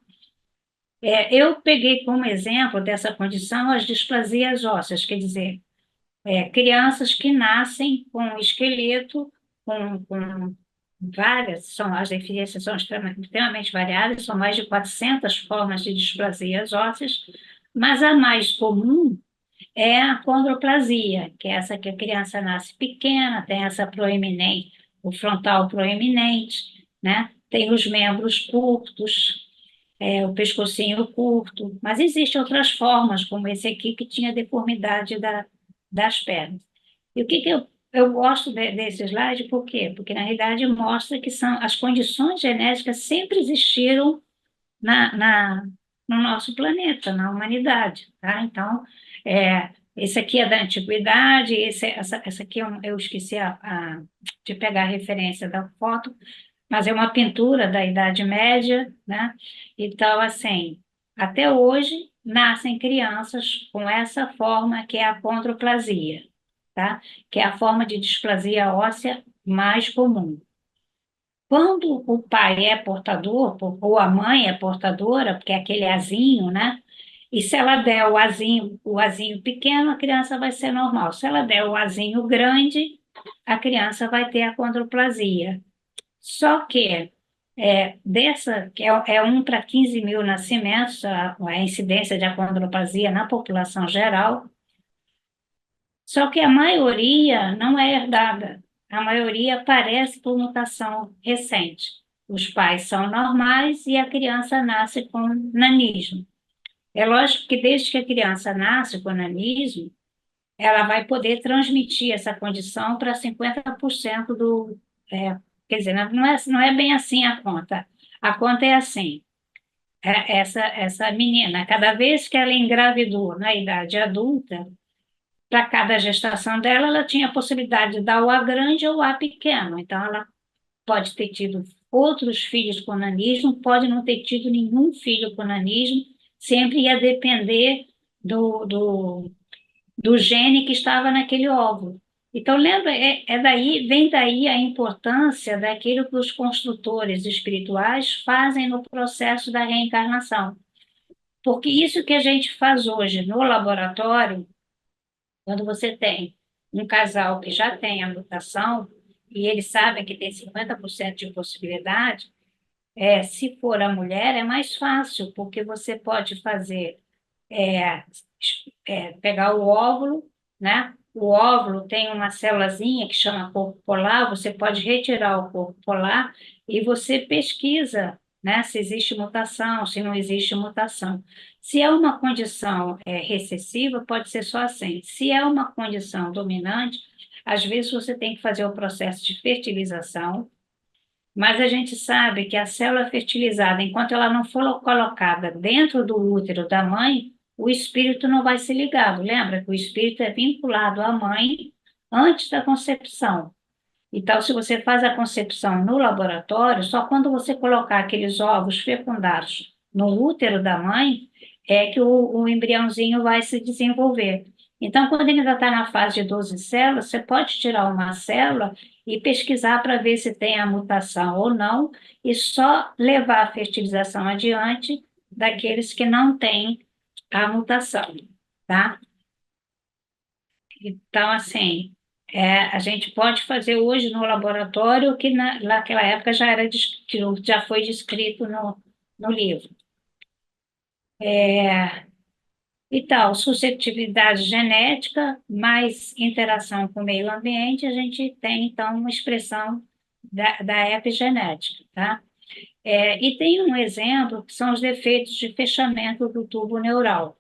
Eu peguei como exemplo dessa condição as displasias ósseas, quer dizer, crianças que nascem com esqueleto, com as deficiências são extremamente variadas, são mais de 400 formas de displasias ósseas, mas a mais comum é a condroplasia, que é essa que a criança nasce pequena, tem essa proeminente, o frontal proeminente, né? Tem os membros curtos, o pescocinho curto, mas existem outras formas, como esse aqui, que tinha deformidade das pernas. E o que eu eu gosto desse slide por quê? Porque, na realidade, mostra que são as condições genéticas sempre existiram no nosso planeta, na humanidade, tá? Então, esse aqui é da antiguidade, essa aqui eu esqueci de pegar a referência da foto, mas é uma pintura da Idade Média, né? Então, assim, até hoje nascem crianças com essa forma que é a condroplasia, tá? Que é a forma de displasia óssea mais comum. Quando o pai é portador, ou a mãe é portadora, porque é aquele azinho, né? E se ela der o azinho pequeno, a criança vai ser normal. Se ela der o azinho grande, a criança vai ter a condroplasia. Só que que é 1 para 15 mil nascimentos, a incidência de acondroplasia na população geral, só que a maioria não é herdada. A maioria aparece por mutação recente. Os pais são normais e a criança nasce com nanismo. É lógico que desde que a criança nasce com nanismo, ela vai poder transmitir essa condição para 50% quer dizer, não é bem assim a conta. A conta é assim, essa menina, cada vez que ela engravidou na idade adulta, para cada gestação dela, ela tinha a possibilidade de dar o A grande ou o A pequeno. Então, ela pode ter tido outros filhos com nanismo, pode não ter tido nenhum filho com nanismo, sempre ia depender do gene que estava naquele óvulo. Então, lembra, vem daí a importância daquilo que os construtores espirituais fazem no processo da reencarnação. Porque isso que a gente faz hoje no laboratório, quando você tem um casal que já tem a mutação, e eles sabem que tem 50% de possibilidade, se for a mulher, é mais fácil, porque você pode fazer é, pegar o óvulo, né? O óvulo tem uma célulazinha que chama corpo polar, você pode retirar o corpo polar e você pesquisa, né, se existe mutação, se não existe mutação. Se é uma condição recessiva, pode ser só assim. Se é uma condição dominante, às vezes você tem que fazer o processo de fertilização, mas a gente sabe que a célula fertilizada, enquanto ela não for colocada dentro do útero da mãe, o espírito não vai ser ligado. Lembra que o espírito é vinculado à mãe antes da concepção. Então, se você faz a concepção no laboratório, só quando você colocar aqueles ovos fecundados no útero da mãe, é que o embriãozinho vai se desenvolver. Então, quando ele ainda está na fase de 12 células, você pode tirar uma célula e pesquisar para ver se tem a mutação ou não, e só levar a fertilização adiante daqueles que não têm a mutação, tá? Então, assim, a gente pode fazer hoje no laboratório o que naquela época que já foi descrito no livro. E tal, suscetibilidade genética, mais interação com o meio ambiente, a gente tem, então, uma expressão da epigenética, tá? E tem um exemplo que são os defeitos de fechamento do tubo neural.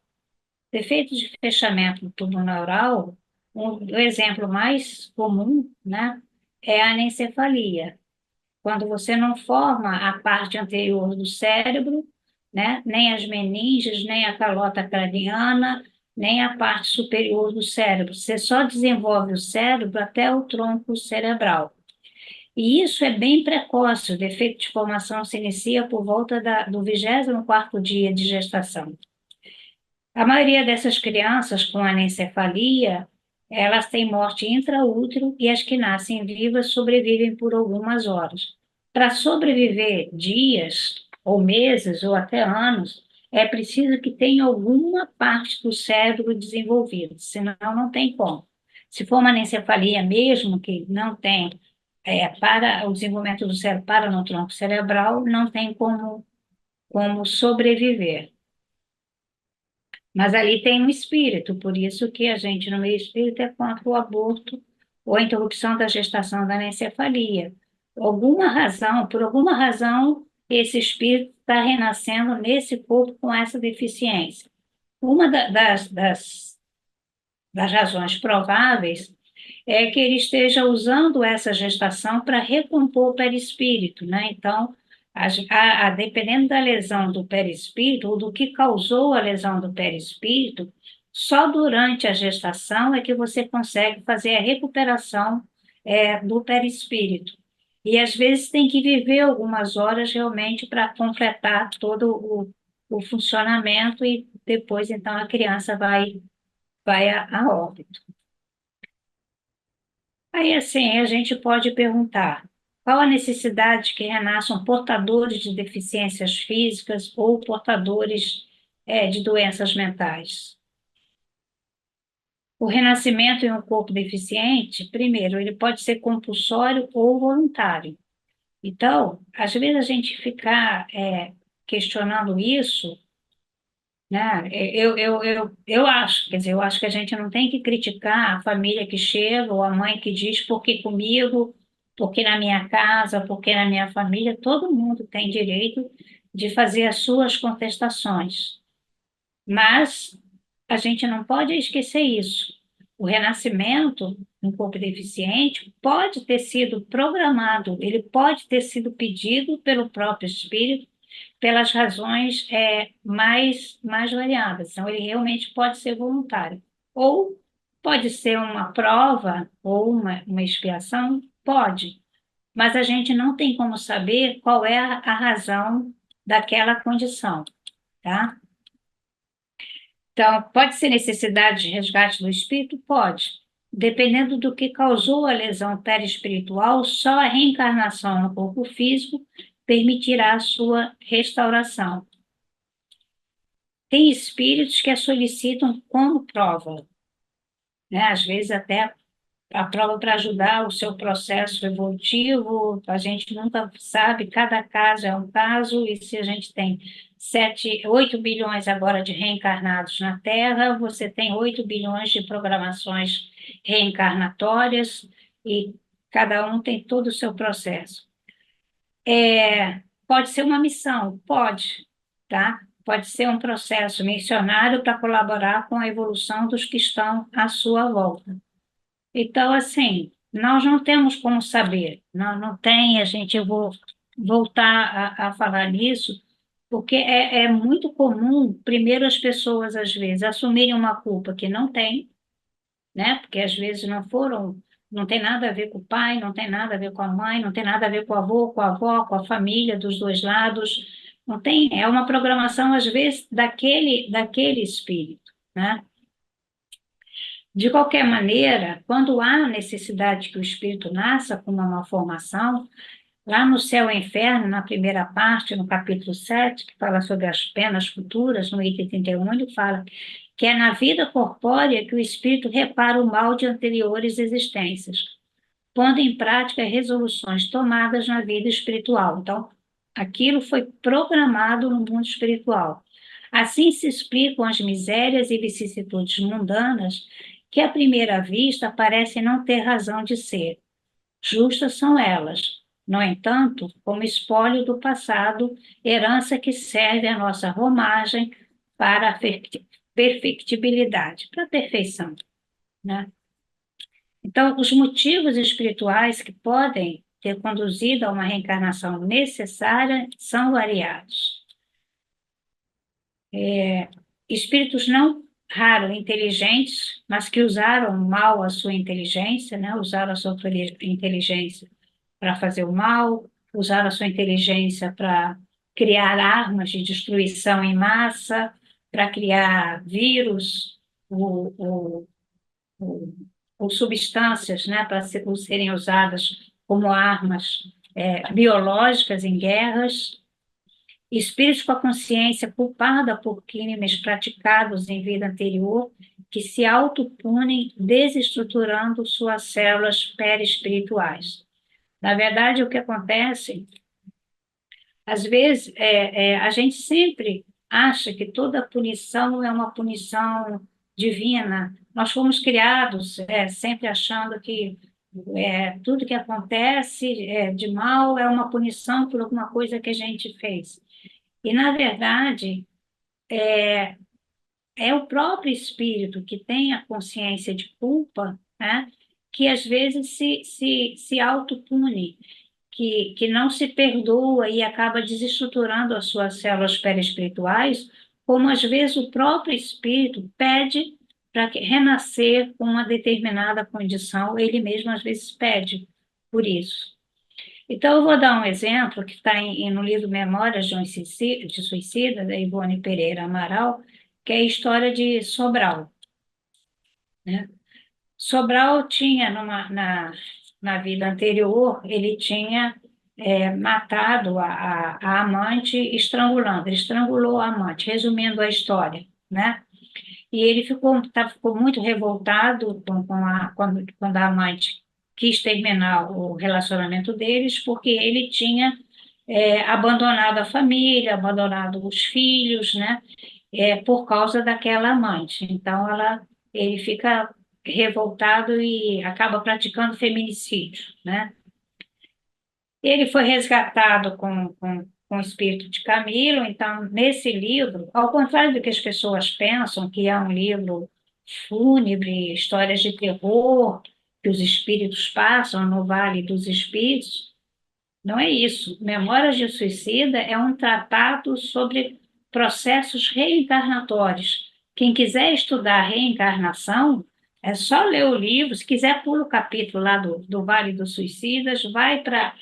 Defeitos de fechamento do tubo neural, o exemplo mais comum, né, é a anencefalia. Quando você não forma a parte anterior do cérebro, né, nem as meninges, nem a calota craniana, nem a parte superior do cérebro. Você só desenvolve o cérebro até o tronco cerebral. E isso é bem precoce, o defeito de formação se inicia por volta do 24º dia de gestação. A maioria dessas crianças com anencefalia, elas têm morte intraútero e as que nascem vivas sobrevivem por algumas horas. Para sobreviver dias, ou meses, ou até anos, é preciso que tenha alguma parte do cérebro desenvolvida, senão não tem como. Se for uma anencefalia mesmo, que não tem para o desenvolvimento do cérebro para no tronco cerebral, não tem como sobreviver. Mas ali tem um espírito, por isso que a gente, no meio espírita, é contra o aborto ou a interrupção da gestação da anencefalia. Por alguma razão, esse espírito está renascendo nesse corpo com essa deficiência. Uma das razões prováveis é que ele esteja usando essa gestação para recompor o perispírito, né? Então, dependendo da lesão do perispírito, ou do que causou a lesão do perispírito, só durante a gestação é que você consegue fazer a recuperação do perispírito. E às vezes tem que viver algumas horas realmente para completar todo o funcionamento e depois então a criança vai a óbito. Aí assim a gente pode perguntar qual a necessidade que renasçam portadores de deficiências físicas ou portadores de doenças mentais? O renascimento em um corpo deficiente, primeiro, ele pode ser compulsório ou voluntário. Então, às vezes a gente ficar questionando isso, né? Eu acho, quer dizer, eu acho que a gente não tem que criticar a família que chega ou a mãe que diz por que comigo, por que na minha casa, por que na minha família. Todo mundo tem direito de fazer as suas contestações. Mas a gente não pode esquecer isso. O renascimento no corpo deficiente pode ter sido programado, ele pode ter sido pedido pelo próprio espírito, pelas razões mais variadas. Então, ele realmente pode ser voluntário. Ou pode ser uma prova ou uma expiação? Pode. Mas a gente não tem como saber qual é a razão daquela condição, tá? Então, pode ser necessidade de resgate do espírito? Pode. Dependendo do que causou a lesão perispiritual, só a reencarnação no corpo físico permitirá a sua restauração. Tem espíritos que a solicitam como prova, né? Às vezes até a prova para ajudar o seu processo evolutivo, a gente nunca sabe, cada caso é um caso, e se a gente tem 8 bilhões agora de reencarnados na Terra, você tem 8 bilhões de programações reencarnatórias, e cada um tem todo o seu processo. Pode ser uma missão, pode, tá? Pode ser um processo missionário para colaborar com a evolução dos que estão à sua volta. Então, assim, nós não temos como saber, não tem, eu vou voltar a falar nisso, porque é muito comum, primeiro, as pessoas, às vezes, assumirem uma culpa que não tem, né? Porque às vezes não tem nada a ver com o pai, não tem nada a ver com a mãe, não tem nada a ver com o avô, com a avó, com a família dos dois lados, não tem, é uma programação, às vezes, daquele espírito, né? De qualquer maneira, quando há necessidade que o espírito nasça com uma malformação, lá no Céu e Inferno, na primeira parte, no capítulo 7, que fala sobre as penas futuras, no item 31, ele fala que é na vida corpórea que o espírito repara o mal de anteriores existências, pondo em prática resoluções tomadas na vida espiritual. Então, aquilo foi programado no mundo espiritual. Assim se explicam as misérias e vicissitudes mundanas que, à primeira vista, parecem não ter razão de ser. Justas são elas, no entanto, como espólio do passado, herança que serve à nossa romagem para a perfectibilidade, para a perfeição, né? Então, os motivos espirituais que podem ter conduzido a uma reencarnação necessária são variados. Espíritos não raro inteligentes, mas que usaram mal a sua inteligência, né? Usaram a sua inteligência para fazer o mal, usaram a sua inteligência para criar armas de destruição em massa, para criar vírus, ou, ou, ou substâncias, né? Para serem usadas como armas biológicas em guerras. Espíritos com a consciência culpada por crimes praticados em vida anterior, que se autopunem desestruturando suas células perispirituais. Na verdade, o que acontece, às vezes, a gente sempre acha que toda punição é uma punição divina. Nós fomos criados sempre achando que tudo que acontece de mal é uma punição por alguma coisa que a gente fez. E, na verdade, é o próprio espírito que tem a consciência de culpa, né? que às vezes se autopune, que não se perdoa e acaba desestruturando as suas células perispirituais, como às vezes o próprio espírito pede para renascer com uma determinada condição, ele mesmo às vezes pede por isso. Então, eu vou dar um exemplo que está no livro Memórias de Suicida, da Ivone Pereira Amaral, que é a história de Sobral, né? Sobral tinha, na vida anterior, ele tinha matado a amante estrangulando, ele estrangulou a amante, resumindo a história, né? E ele ficou muito revoltado quando a amante quis terminar o relacionamento deles, porque ele tinha abandonado a família, abandonado os filhos, né? Por causa daquela amante. Então, ele fica revoltado e acaba praticando feminicídio, né? Ele foi resgatado com o espírito de Camilo, então, nesse livro, ao contrário do que as pessoas pensam, que é um livro fúnebre, histórias de terror, que os espíritos passam no Vale dos Espíritos, não é isso. Memórias de Suicida é um tratado sobre processos reencarnatórios. Quem quiser estudar reencarnação, é só ler o livro. Se quiser, pula o capítulo lá do Vale dos Suicidas, vai para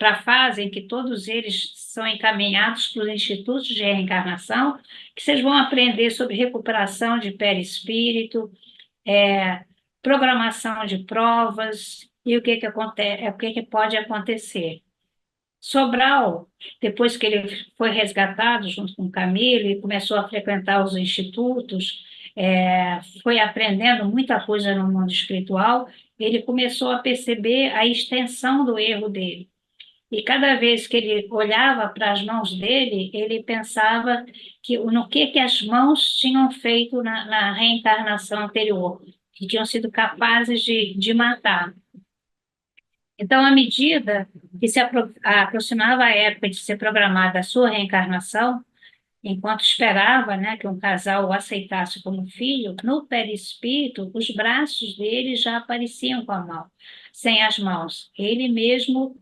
a fase em que todos eles são encaminhados para os institutos de reencarnação, que vocês vão aprender sobre recuperação de perispírito, é, programação de provas e o que que acontece, o que que pode acontecer. Sobral, depois que ele foi resgatado junto com Camilo e começou a frequentar os institutos, foi aprendendo muita coisa no mundo espiritual, ele começou a perceber a extensão do erro dele. E cada vez que ele olhava para as mãos dele, ele pensava no que as mãos tinham feito na reencarnação anterior, que tinham sido capazes de matar. Então, à medida que se aproximava a época de ser programada a sua reencarnação, enquanto esperava, né, que um casal o aceitasse como filho, no perispírito, os braços dele já apareciam com a mão, sem as mãos. Ele mesmo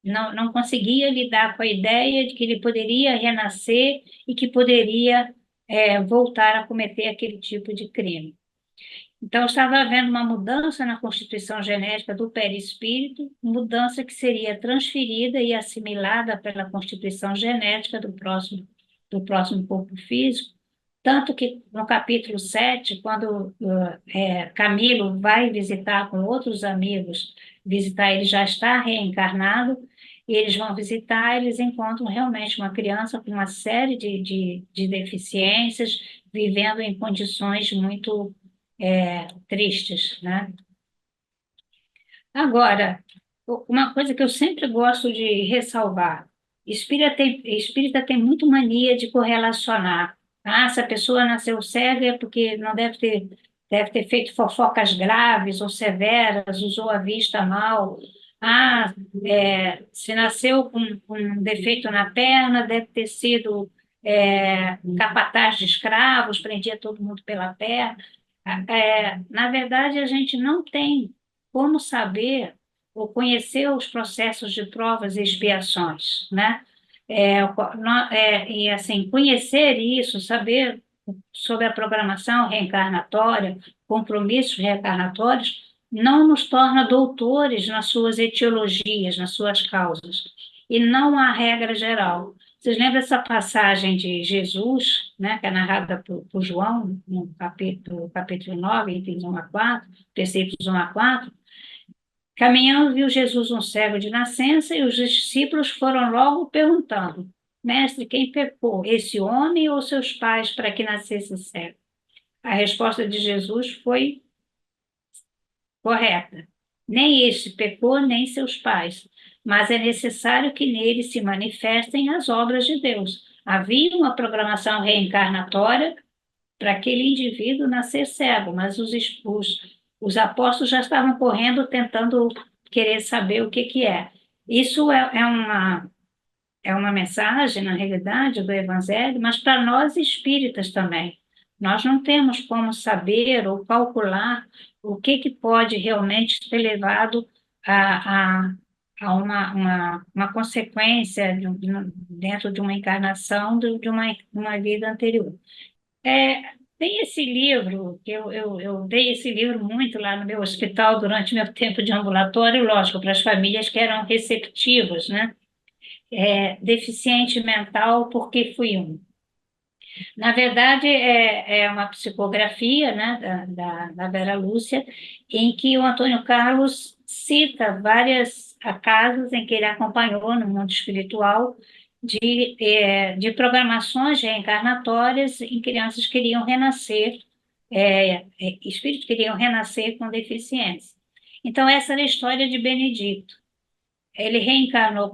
não conseguia lidar com a ideia de que ele poderia renascer e que poderia voltar a cometer aquele tipo de crime. Então, estava havendo uma mudança na constituição genética do perispírito, mudança que seria transferida e assimilada pela constituição genética do próximo corpo físico, tanto que no capítulo 7, quando Camilo vai visitar com outros amigos, ele já está reencarnado, e eles vão visitar, eles encontram realmente uma criança com uma série de deficiências, vivendo em condições muito tristes, né? Agora, uma coisa que eu sempre gosto de ressalvar, espírita tem muito mania de correlacionar. Ah, essa pessoa nasceu cega é porque não deve ter feito fofocas graves ou severas, usou a vista mal. Ah, se nasceu com um defeito na perna, deve ter sido capataz de escravos, prendia todo mundo pela perna. Na verdade, a gente não tem como saber ou conhecer os processos de provas e expiações, né? E assim, conhecer isso, saber sobre a programação reencarnatória, compromissos reencarnatórios, não nos torna doutores nas suas etiologias, nas suas causas. E não há regra geral. Vocês lembram dessa passagem de Jesus, né, que é narrada por João, no capítulo 9, itens 1 a 4, versículos 1 a 4? Caminhando, viu Jesus um cego de nascença e os discípulos foram logo perguntando: Mestre, quem pecou, esse homem ou seus pais, para que nascesse cego? A resposta de Jesus foi correta. Nem este pecou, nem seus pais, mas é necessário que nele se manifestem as obras de Deus. Havia uma programação reencarnatória para aquele indivíduo nascer cego, mas os apóstolos já estavam correndo, tentando querer saber o que é. Isso é uma mensagem, na realidade, do Evangelho, mas para nós espíritas também. Nós não temos como saber ou calcular o que pode realmente ter levado a, a, a uma consequência dentro de uma encarnação de uma vida anterior. É, tem esse livro, que eu dei esse livro muito lá no meu hospital durante meu tempo de ambulatório, lógico, para as famílias que eram receptivas, né? Deficiente mental, porque fui um. Na verdade, é uma psicografia, né, da Vera Lúcia, em que o Antônio Carlos cita várias casos em que ele acompanhou no mundo espiritual de programações reencarnatórias em crianças que queriam renascer, espíritos que queriam renascer com deficiência. Então, essa era a história de Benedito. Ele reencarnou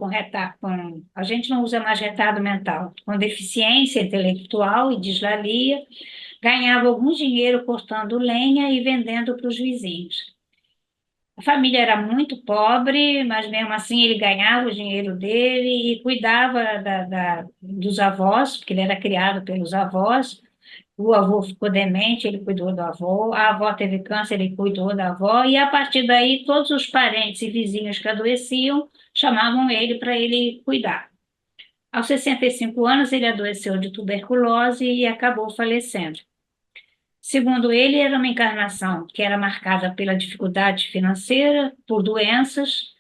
a gente não usa mais retardo mental, com deficiência intelectual e dislalia, ganhava algum dinheiro cortando lenha e vendendo para os vizinhos. A família era muito pobre, mas mesmo assim ele ganhava o dinheiro dele e cuidava dos avós, porque ele era criado pelos avós. O avô ficou demente, ele cuidou do avô. A avó teve câncer, ele cuidou da avó. E a partir daí, todos os parentes e vizinhos que adoeciam chamavam ele para ele cuidar. Aos 65 anos, ele adoeceu de tuberculose e acabou falecendo. Segundo ele, era uma encarnação que era marcada pela dificuldade financeira, por doenças,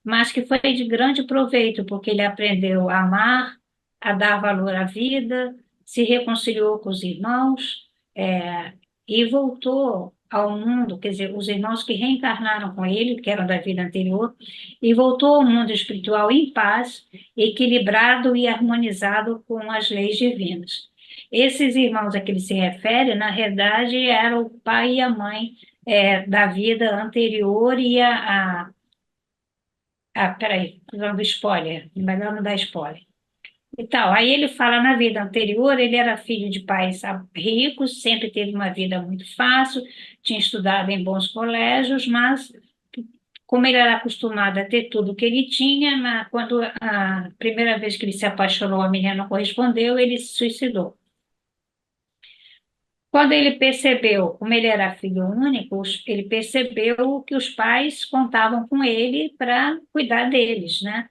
mas que foi de grande proveito, porque ele aprendeu a amar, a dar valor à vida, se reconciliou com os irmãos, e voltou ao mundo, quer dizer, os irmãos que reencarnaram com ele, que eram da vida anterior, e voltou ao mundo espiritual em paz, equilibrado e harmonizado com as leis divinas. Esses irmãos a que ele se refere, na realidade, eram o pai e a mãe da vida anterior e peraí, dando spoiler, melhor não dar spoiler. E tal. Aí ele fala, na vida anterior, ele era filho de pais ricos, sempre teve uma vida muito fácil, tinha estudado em bons colégios, mas como ele era acostumado a ter tudo que ele tinha, quando a primeira vez que ele se apaixonou, a menina não correspondeu, ele se suicidou. Quando ele percebeu, como ele era filho único, ele percebeu que os pais contavam com ele para cuidar deles, né?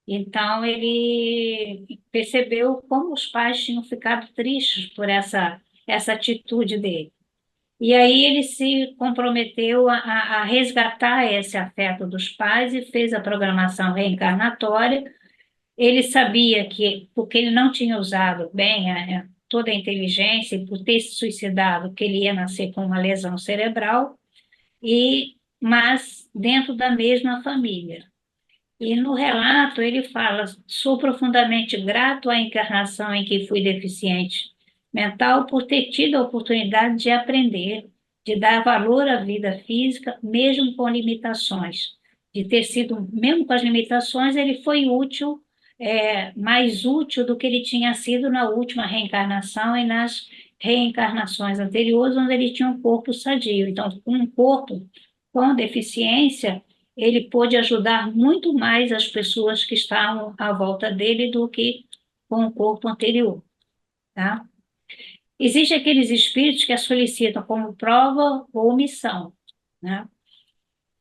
Então, ele percebeu como os pais tinham ficado tristes por essa atitude dele. E aí ele se comprometeu a resgatar esse afeto dos pais e fez a programação reencarnatória. Ele sabia que, porque ele não tinha usado bem toda a inteligência e por ter se suicidado, que ele ia nascer com uma lesão cerebral, mas dentro da mesma família. E no relato ele fala: sou profundamente grato à encarnação em que fui deficiente mental por ter tido a oportunidade de aprender, de dar valor à vida física, mesmo com limitações. De ter sido, mesmo com as limitações, ele foi útil, mais útil do que ele tinha sido na última reencarnação e nas reencarnações anteriores, onde ele tinha um corpo sadio. Então, um corpo com deficiência ele pôde ajudar muito mais as pessoas que estavam à volta dele do que com o corpo anterior, tá? Existem aqueles espíritos que a solicitam como prova ou missão, né?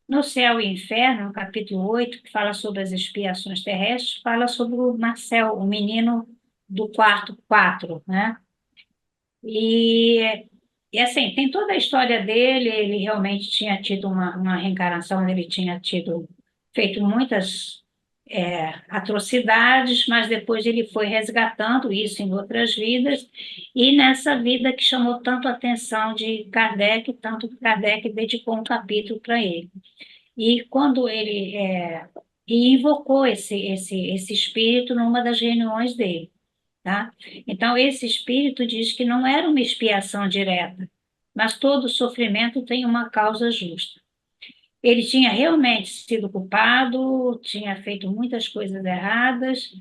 No Céu e Inferno, no capítulo 8, que fala sobre as expiações terrestres, fala sobre o Marcel, o menino do quarto 4, né? E, e assim, tem toda a história dele, ele realmente tinha tido uma reencarnação, ele tinha tido feito muitas atrocidades, mas depois ele foi resgatando isso em outras vidas, e nessa vida que chamou tanto a atenção de Kardec, tanto que Kardec dedicou um capítulo para ele. E quando ele invocou esse espírito numa das reuniões dele. Tá? Então, esse espírito diz que não era uma expiação direta, mas todo sofrimento tem uma causa justa. Ele tinha realmente sido culpado, tinha feito muitas coisas erradas,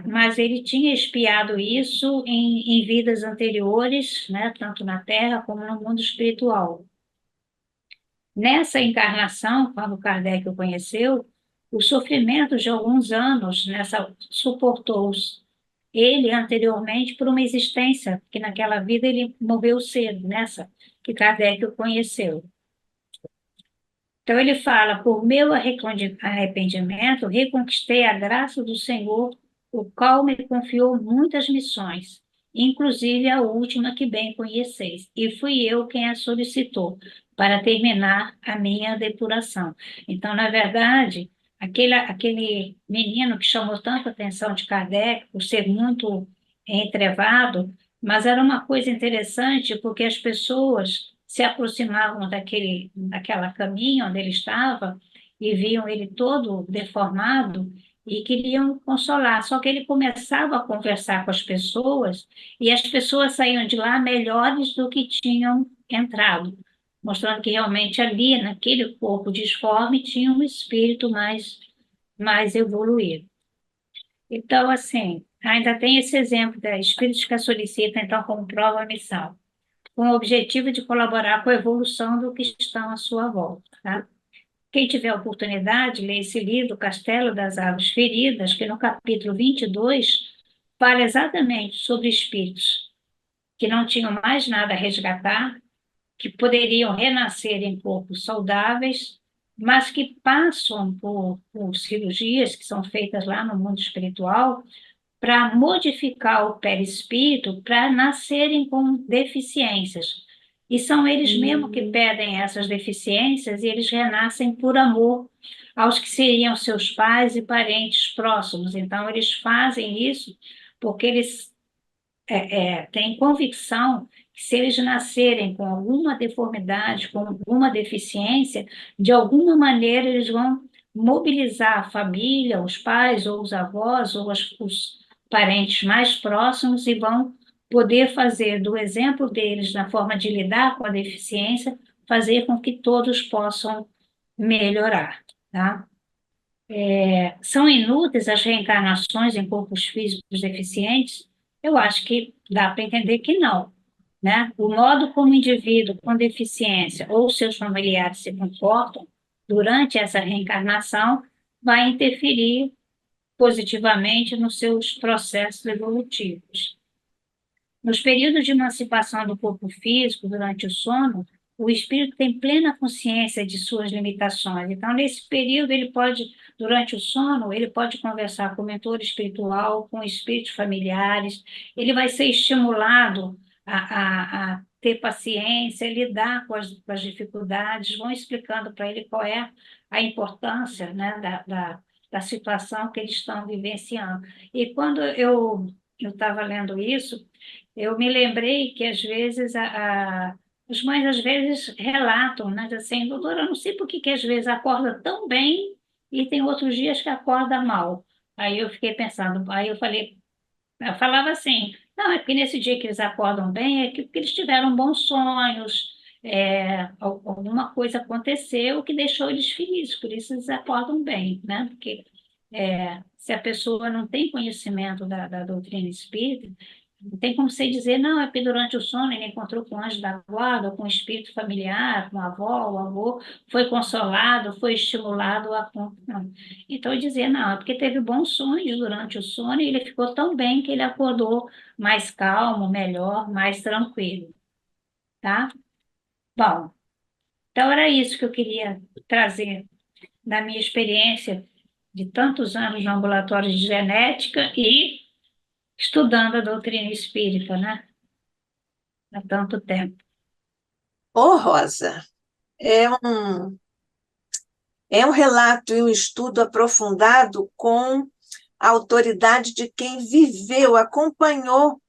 mas ele tinha expiado isso em vidas anteriores, né, tanto na Terra como no mundo espiritual. Nessa encarnação, quando Kardec o conheceu, os sofrimentos de alguns anos suportou-os, ele anteriormente por uma existência, que naquela vida ele morreu cedo, nessa que Kardec o conheceu. Então ele fala, por meu arrependimento, reconquistei a graça do Senhor, o qual me confiou muitas missões, inclusive a última que bem conheceis, e fui eu quem a solicitou, para terminar a minha depuração. Então, na verdade, aquele menino que chamou tanta atenção de Kardec, por ser muito entrevado, mas era uma coisa interessante, porque as pessoas se aproximavam daquela caminho onde ele estava e viam ele todo deformado e queriam consolar. Só que ele começava a conversar com as pessoas e as pessoas saíam de lá melhores do que tinham entrado, mostrando que realmente ali, naquele corpo disforme, tinha um espírito mais evoluído. Então, assim, ainda tem esse exemplo da espíritos que a solicitam, então, como prova a missão com o objetivo de colaborar com a evolução do que estão à sua volta. Tá? Quem tiver a oportunidade, lê esse livro, Castelo das Árvores Feridas, que no capítulo 22 fala exatamente sobre espíritos que não tinham mais nada a resgatar, que poderiam renascer em corpos saudáveis, mas que passam por cirurgias que são feitas lá no mundo espiritual para modificar o perispírito para nascerem com deficiências. E são eles mesmos que pedem essas deficiências e eles renascem por amor aos que seriam seus pais e parentes próximos. Então, eles fazem isso porque eles têm convicção que se eles nascerem com alguma deformidade, com alguma deficiência, de alguma maneira eles vão mobilizar a família, os pais ou os avós ou os parentes mais próximos e vão poder fazer do exemplo deles na forma de lidar com a deficiência, fazer com que todos possam melhorar, tá? São inúteis as reencarnações em corpos físicos deficientes? Eu acho que dá para entender que não, né? O modo como o indivíduo com deficiência ou seus familiares se comportam durante essa reencarnação vai interferir positivamente nos seus processos evolutivos. Nos períodos de emancipação do corpo físico, durante o sono, o espírito tem plena consciência de suas limitações. Então, nesse período, durante o sono, ele pode conversar com o mentor espiritual, com espíritos familiares, ele vai ser estimulado a ter paciência, lidar com as dificuldades, vão explicando para ele qual é a importância, né, da situação que eles estão vivenciando. E quando eu estava lendo isso, eu me lembrei que às vezes as mães às vezes relatam, né, assim, doutora, eu não sei por que que às vezes acorda tão bem e tem outros dias que acorda mal. Aí eu fiquei pensando, aí eu falava assim, não, é porque nesse dia que eles acordam bem é que porque eles tiveram bons sonhos, alguma coisa aconteceu que deixou eles felizes, por isso eles acordam bem, né? Porque se a pessoa não tem conhecimento da doutrina espírita, não tem como você dizer, não, é porque durante o sono ele encontrou com o anjo da guarda, ou com o espírito familiar, com a avó, o avô, foi consolado, foi estimulado a... Não. Então, eu dizia, não, é porque teve bons sonhos durante o sono e ele ficou tão bem que ele acordou mais calmo, melhor, mais tranquilo, tá? Bom, então era isso que eu queria trazer da minha experiência de tantos anos no ambulatório de genética e estudando a doutrina espírita, né? Há tanto tempo. Ô, Rosa, é um, é um relato e um estudo aprofundado com a autoridade de quem viveu, acompanhou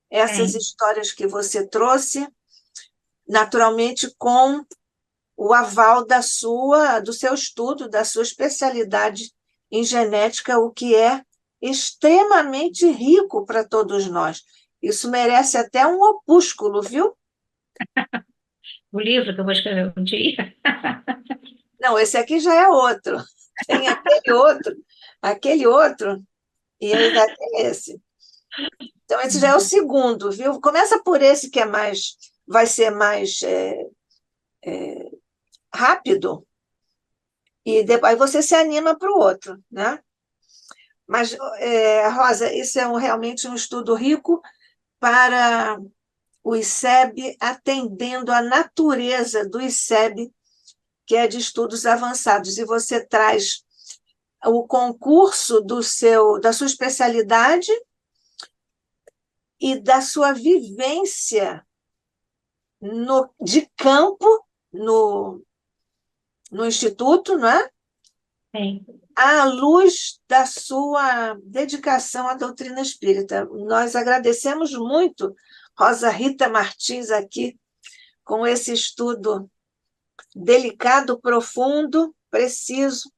essas Tem. histórias que você trouxe, naturalmente com o aval do seu estudo, da sua especialidade em genética, o que é extremamente rico para todos nós. Isso merece até um opúsculo, viu? O livro que eu vou escrever um dia. Não, esse aqui já é outro. Tem aquele outro, e ainda tem esse. Então, esse já é o segundo, viu? Começa por esse que vai ser mais rápido, e depois você se anima para o outro, né? Mas, Rosa, isso é realmente um estudo rico para o ICEB, atendendo à natureza do ICEB, que é de estudos avançados, e você traz o concurso da sua especialidade e da sua vivência de campo no Instituto, não é? Sim. À luz da sua dedicação à doutrina espírita. Nós agradecemos muito, Rosa Rita Martins, aqui, com esse estudo delicado, profundo, preciso,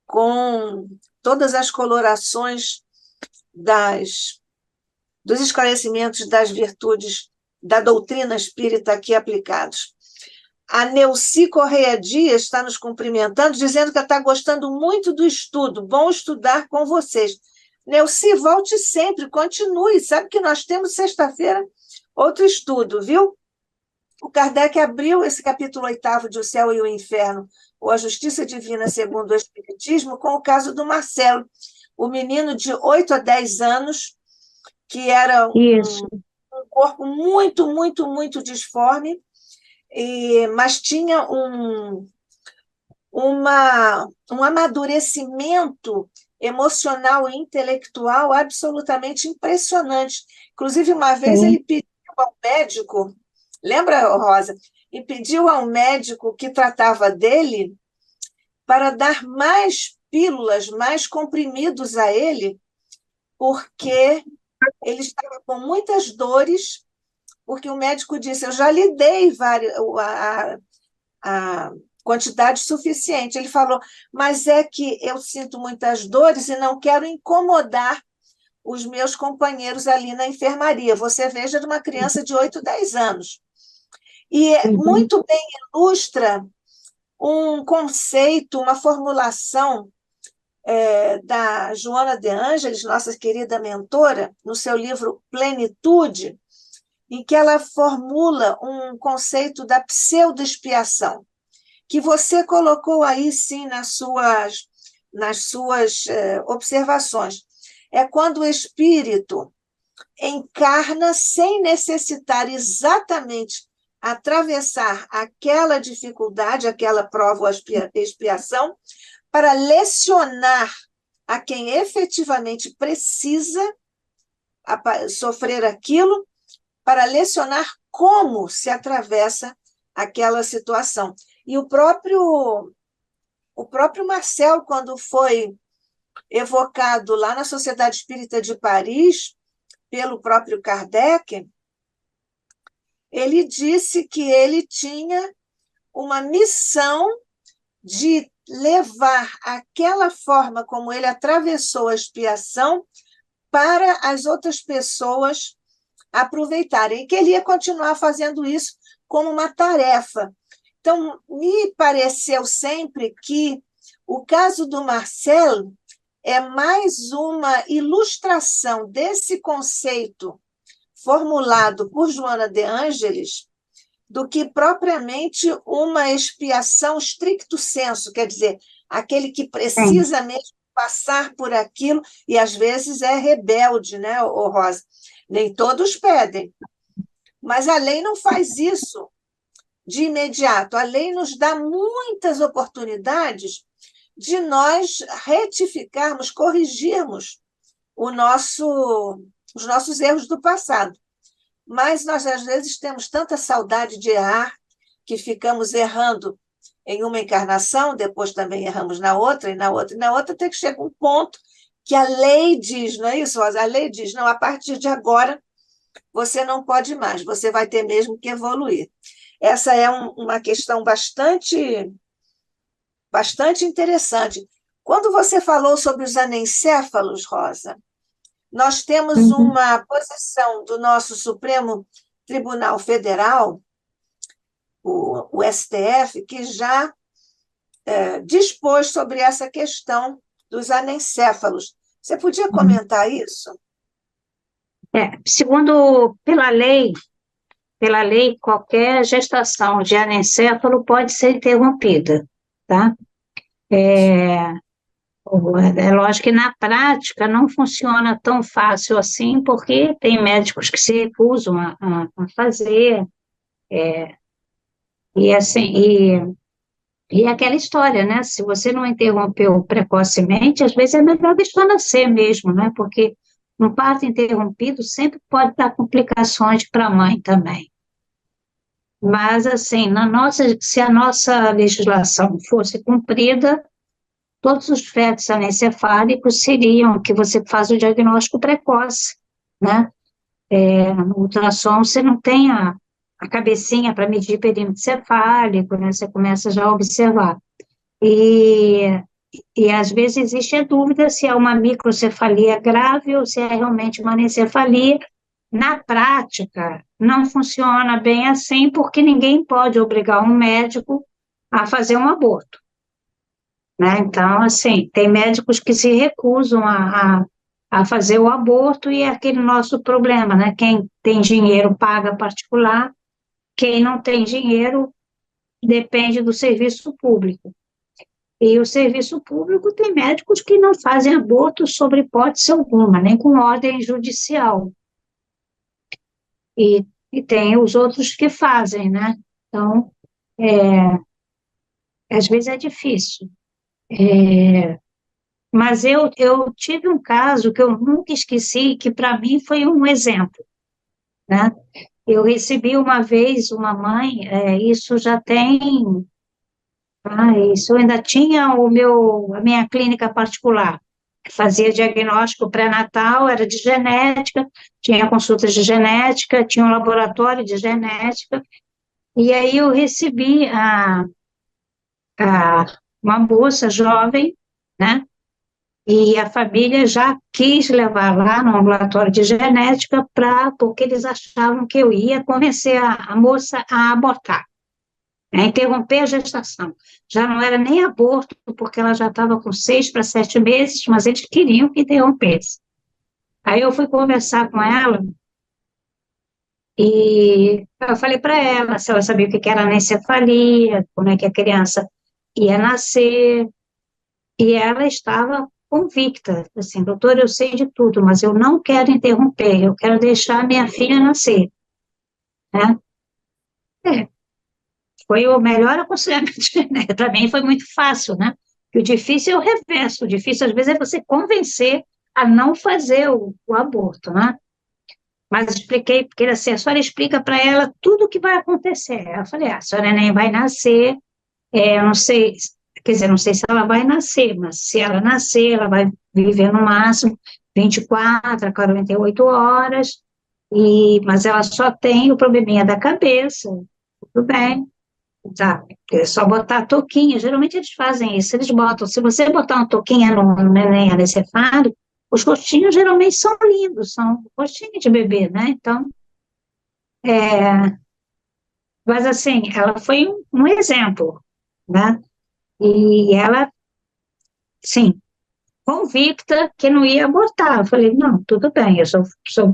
com todas as colorações dos esclarecimentos das virtudes da doutrina espírita aqui aplicados. A Neuci Correia Dias está nos cumprimentando, dizendo que está gostando muito do estudo. Bom estudar com vocês. Neuci, volte sempre, continue. Sabe que nós temos sexta-feira outro estudo, viu? O Kardec abriu esse capítulo 8º de O Céu e o Inferno, ou A Justiça Divina segundo o Espiritismo, com o caso do Marcelo, o menino de 8 a 10 anos, que era Isso. um corpo muito, muito, muito disforme, mas tinha um amadurecimento emocional e intelectual absolutamente impressionante. Inclusive, uma vez ele pediu ao médico, lembra, Rosa? E pediu ao médico que tratava dele para dar mais pílulas, mais comprimidos a ele, porque ele estava com muitas dores, porque o médico disse, eu já lhe dei a quantidade suficiente. Ele falou, mas é que eu sinto muitas dores e não quero incomodar os meus companheiros ali na enfermaria. Você veja de uma criança de 8, 10 anos. E muito bem ilustra um conceito, uma formulação da Joana de Ângeles, nossa querida mentora, no seu livro Plenitude, em que ela formula um conceito da pseudo-expiação, que você colocou aí, sim, nas suas observações. É quando o espírito encarna sem necessitar exatamente atravessar aquela dificuldade, aquela prova ou expiação, para lecionar a quem efetivamente precisa sofrer aquilo, para lecionar como se atravessa aquela situação. E o próprio Marcel, quando foi evocado lá na Sociedade Espírita de Paris, pelo próprio Kardec, ele disse que ele tinha uma missão de levar aquela forma como ele atravessou a expiação para as outras pessoas aproveitarem, e que ele ia continuar fazendo isso como uma tarefa. Então, me pareceu sempre que o caso do Marcelo é mais uma ilustração desse conceito formulado por Joana de Ângeles do que propriamente uma expiação stricto sensu, quer dizer, aquele que precisa mesmo passar por aquilo, e às vezes é rebelde, né, Rosa? Nem todos pedem. Mas a lei não faz isso de imediato. A lei nos dá muitas oportunidades de nós retificarmos, corrigirmos os nossos erros do passado. Mas nós, às vezes, temos tanta saudade de errar que ficamos errando em uma encarnação, depois também erramos na outra, e na outra, e na outra, até que chega um ponto que a lei diz, não é isso, Rosa? A lei diz, não, a partir de agora você não pode mais, você vai ter mesmo que evoluir. Essa é uma questão bastante interessante. Quando você falou sobre os anencéfalos, Rosa, nós temos uma posição do nosso Supremo Tribunal Federal, o STF, que já dispôs sobre essa questão dos anencéfalos. Você podia comentar isso? Segundo, pela lei, qualquer gestação de anencéfalo pode ser interrompida, tá? É lógico que na prática não funciona tão fácil assim, porque tem médicos que se recusam a fazer, e assim, e é aquela história, né? Se você não interrompeu precocemente, às vezes é melhor deixar nascer mesmo, né? Porque no parto interrompido sempre pode dar complicações para a mãe também. Mas, assim, se a nossa legislação fosse cumprida, todos os fetos anencefálicos seriam que você faz o diagnóstico precoce, né? No ultrassom você não tem a cabecinha para medir perímetro cefálico, né? Você começa já a observar. E, e às vezes existe a dúvida se é uma microcefalia grave ou se é realmente uma anencefalia. Na prática, não funciona bem assim, porque ninguém pode obrigar um médico a fazer um aborto, né? Então, assim, tem médicos que se recusam a fazer o aborto e é aquele nosso problema, né? Quem tem dinheiro paga particular, quem não tem dinheiro depende do serviço público. E o serviço público tem médicos que não fazem aborto sob hipótese alguma, nem com ordem judicial. E tem os outros que fazem, né? Então, às vezes é difícil. Mas eu tive um caso que eu nunca esqueci, que para mim foi um exemplo, né? Eu recebi uma vez uma mãe, isso já tem, isso eu ainda tinha a minha clínica particular, que fazia diagnóstico pré-natal, era de genética, tinha consultas de genética, tinha um laboratório de genética, e aí eu recebi a uma moça jovem, né? E a família já quis levar lá no ambulatório de genética porque eles achavam que eu ia convencer a moça a abortar, a interromper a gestação. Já não era nem aborto, porque ela já estava com 6 para 7 meses, mas eles queriam que interrompesse. Aí eu fui conversar com ela e eu falei para ela se ela sabia o que era anencefalia, como é que a criança ia nascer, e ela estava convicta, assim, doutora, eu sei de tudo, mas eu não quero interromper, eu quero deixar minha filha nascer, né? É, foi o melhor aconselhamento, né? Para mim foi muito fácil, né? E o difícil é o reverso, o difícil às vezes é você convencer a não fazer o aborto, né? Mas expliquei, porque assim, a senhora explica para ela tudo o que vai acontecer. Eu falei, a senhora nem vai nascer, eu não sei, quer dizer, não sei se ela vai nascer, mas se ela nascer, ela vai viver no máximo 24 a 48 horas, mas ela só tem o probleminha da cabeça, tudo bem, tá? É só botar a touquinha, geralmente eles fazem isso, eles botam, se você botar uma touquinha no neném anencefálico, os rostinhos geralmente são lindos, são rostinhos de bebê, né? Então, é, mas assim, ela foi um exemplo, né? E ela, sim, convicta que não ia abortar. Eu falei, não, tudo bem,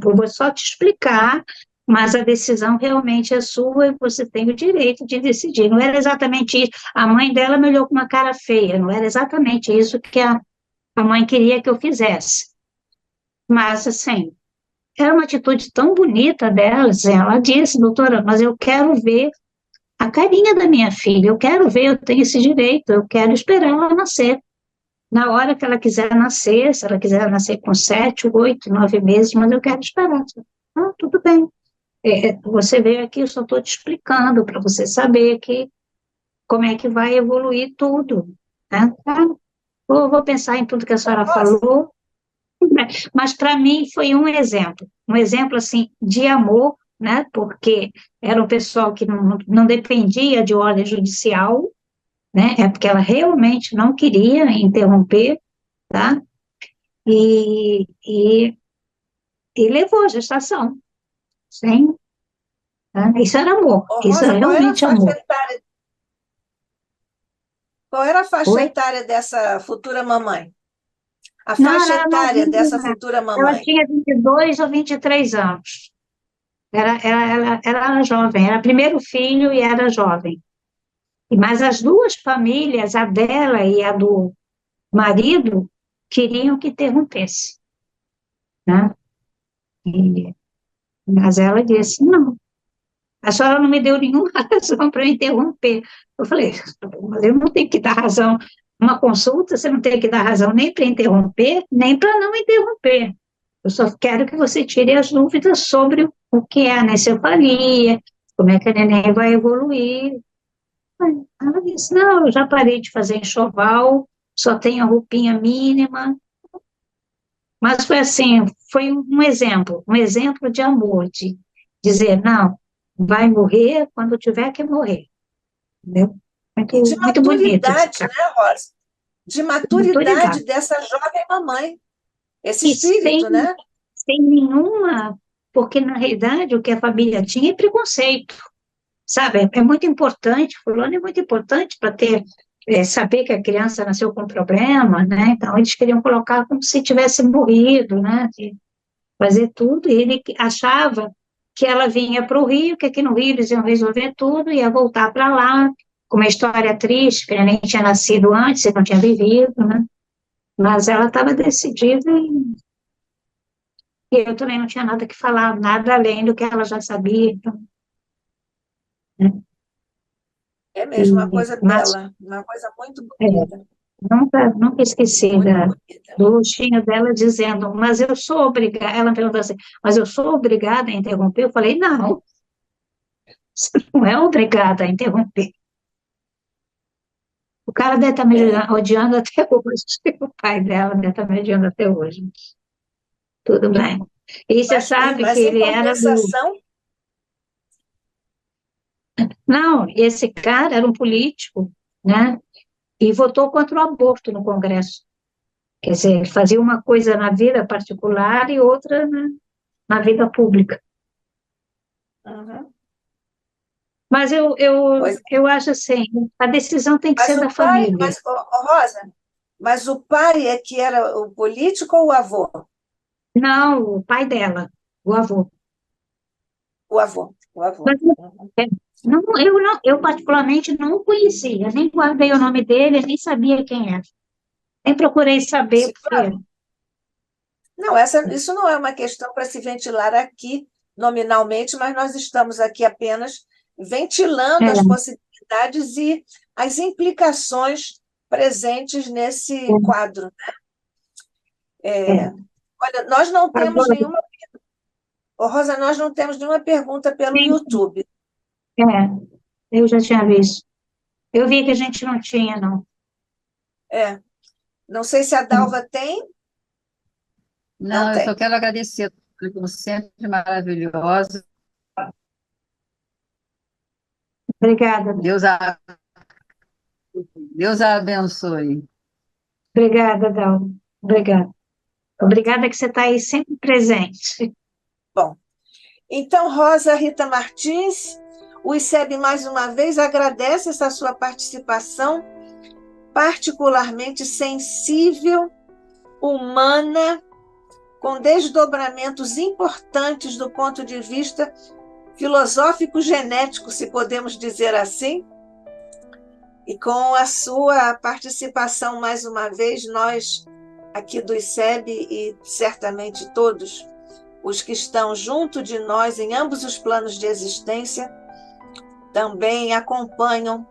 vou só te explicar, mas a decisão realmente é sua e você tem o direito de decidir. Não era exatamente isso. A mãe dela me olhou com uma cara feia, não era exatamente isso que a mãe queria que eu fizesse. Mas, assim, era uma atitude tão bonita dela, assim, ela disse, doutora, mas eu quero ver a carinha da minha filha, eu quero ver, eu tenho esse direito, eu quero esperar ela nascer. Na hora que ela quiser nascer, se ela quiser nascer com 7, 8, 9 meses, mas eu quero esperar. Ah, tudo bem. Você veio aqui, eu só estou te explicando para você saber como é que vai evoluir tudo. Né? Tá? Vou pensar em tudo que a senhora falou, mas para mim foi um exemplo assim de amor, né? Porque era um pessoal que não dependia de ordem judicial, né? É porque ela realmente não queria interromper, tá? E levou a gestação, sim. Tá? Isso era amor, Ô, isso era Rosa, realmente amor. qual era a faixa Foi? etária dessa futura mamãe? A Não, faixa ela era etária dessa novinha, futura ela mamãe. tinha 22 ou 23 anos. Ela era jovem, era primeiro filho e era jovem. Mas as duas famílias, a dela e a do marido queriam que interrompesse, né? E, mas ela disse, não, a senhora não me deu nenhuma razão para eu interromper. Eu falei, mas eu não tenho que dar razão. Uma consulta, você não tem que dar razão nem para interromper, nem para não interromper. Eu só quero que você tire as dúvidas sobre o que é a anencefalia, como é que a neném vai evoluir. Ela disse, não, eu já parei de fazer enxoval, só tenho a roupinha mínima. Mas foi assim, foi um exemplo de amor, de dizer, não, vai morrer quando tiver que morrer, entendeu? E de Muito bonito esse maturidade, cara, né, Rosa? De maturidade maturidade. dessa jovem mamãe, esse E sem, espírito, né? sem nenhuma, porque na realidade o que a família tinha é preconceito, sabe? É muito importante, fulano é muito importante para ter, saber que a criança nasceu com problema, né? Então eles queriam colocar como se tivesse morrido, né? Fazer tudo, e ele achava que ela vinha para o Rio, que aqui no Rio eles iam resolver tudo, ia voltar para lá, com uma história triste, que ele nem tinha nascido antes, ele não tinha vivido, né? Mas ela estava decidida e eu também não tinha nada que falar, nada além do que ela já sabia, então, né? É mesmo uma coisa Mas bela, uma coisa muito é, bonita, nunca esqueci muito bonita. do rostinho dela dizendo, mas eu sou obrigada, ela me perguntou assim, mas eu sou obrigada a interromper? Eu falei, não, você não é obrigada a interromper. O cara deve estar me É. odiando até hoje. O pai dela deve estar me odiando até hoje. Tudo bem. E você sabe que Mas em ele era do. compensação, Não, esse cara era um político, né? E votou contra o aborto no Congresso. Quer dizer, ele fazia uma coisa na vida particular e outra na vida pública. uhum. Mas Pois, eu acho assim, a decisão tem que mas ser o da pai, família. Rosa, mas o pai é que era o político ou o avô? Não, o pai dela, o avô. O avô, o avô. Mas, Uhum. não, eu particularmente não o conhecia, nem guardei o nome dele, nem sabia quem era. Nem procurei saber, Sim, porque claro. Não, isso não é uma questão para se ventilar aqui nominalmente, mas nós estamos aqui apenas ventilando as é, possibilidades e as implicações presentes nesse quadro. é. Olha, nós não temos Agora, nenhuma, Ô, Rosa, nós não temos nenhuma pergunta pelo sim, YouTube. é, eu já tinha visto. Eu vi que a gente não tinha, não. É, não sei se a Dalva tem, não Não, eu só tem. quero agradecer, como sempre, maravilhosa. Obrigada, Deus a abençoe. obrigada, Dal. Obrigada. Obrigada que você está aí sempre presente. Bom, então, Rosa Rita Martins, o ICEB mais uma vez agradece essa sua participação, particularmente sensível, humana, com desdobramentos importantes do ponto de vista filosófico genético, se podemos dizer assim. E com a sua participação mais uma vez, nós aqui do ICEB e certamente todos os que estão junto de nós em ambos os planos de existência também acompanham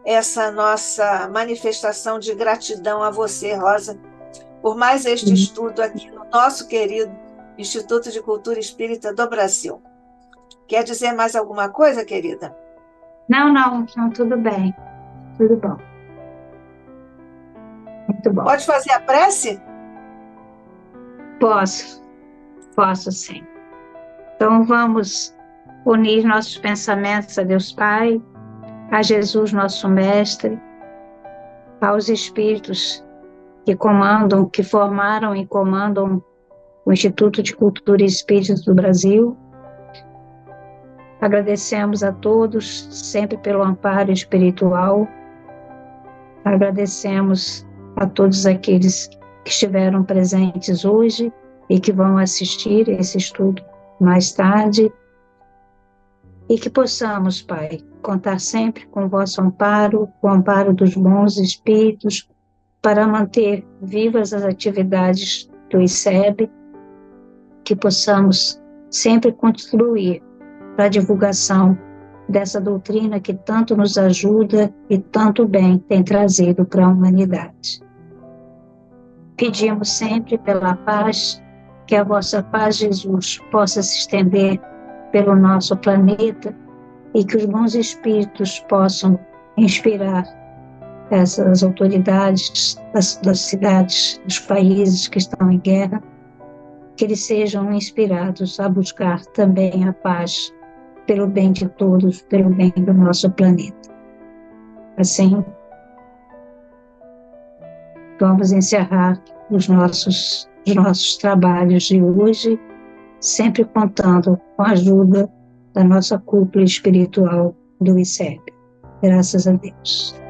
essa nossa manifestação de gratidão a você, Rosa, por mais este estudo aqui no nosso querido Instituto de Cultura Espírita do Brasil. Quer dizer mais alguma coisa, querida? Não, não, não, tudo bem. Tudo bom. Muito bom. Pode fazer a prece? Posso sim. Então vamos unir nossos pensamentos a Deus Pai, a Jesus, nosso Mestre, aos Espíritos que comandam, que formaram e comandam o Instituto de Cultura e Espírito do Brasil. Agradecemos a todos sempre pelo amparo espiritual. Agradecemos a todos aqueles que estiveram presentes hoje e que vão assistir esse estudo mais tarde. E que possamos, Pai, contar sempre com o vosso amparo, com o amparo dos bons espíritos, para manter vivas as atividades do ICEB, que possamos sempre contribuir para a divulgação dessa doutrina que tanto nos ajuda e tanto bem tem trazido para a humanidade. Pedimos sempre pela paz, que a vossa paz, Jesus, possa se estender pelo nosso planeta e que os bons espíritos possam inspirar essas autoridades das cidades, dos países que estão em guerra, que eles sejam inspirados a buscar também a paz pelo bem de todos, pelo bem do nosso planeta. Assim, vamos encerrar os nossos trabalhos de hoje, sempre contando com a ajuda da nossa cúpula espiritual do ICEB. Graças a Deus.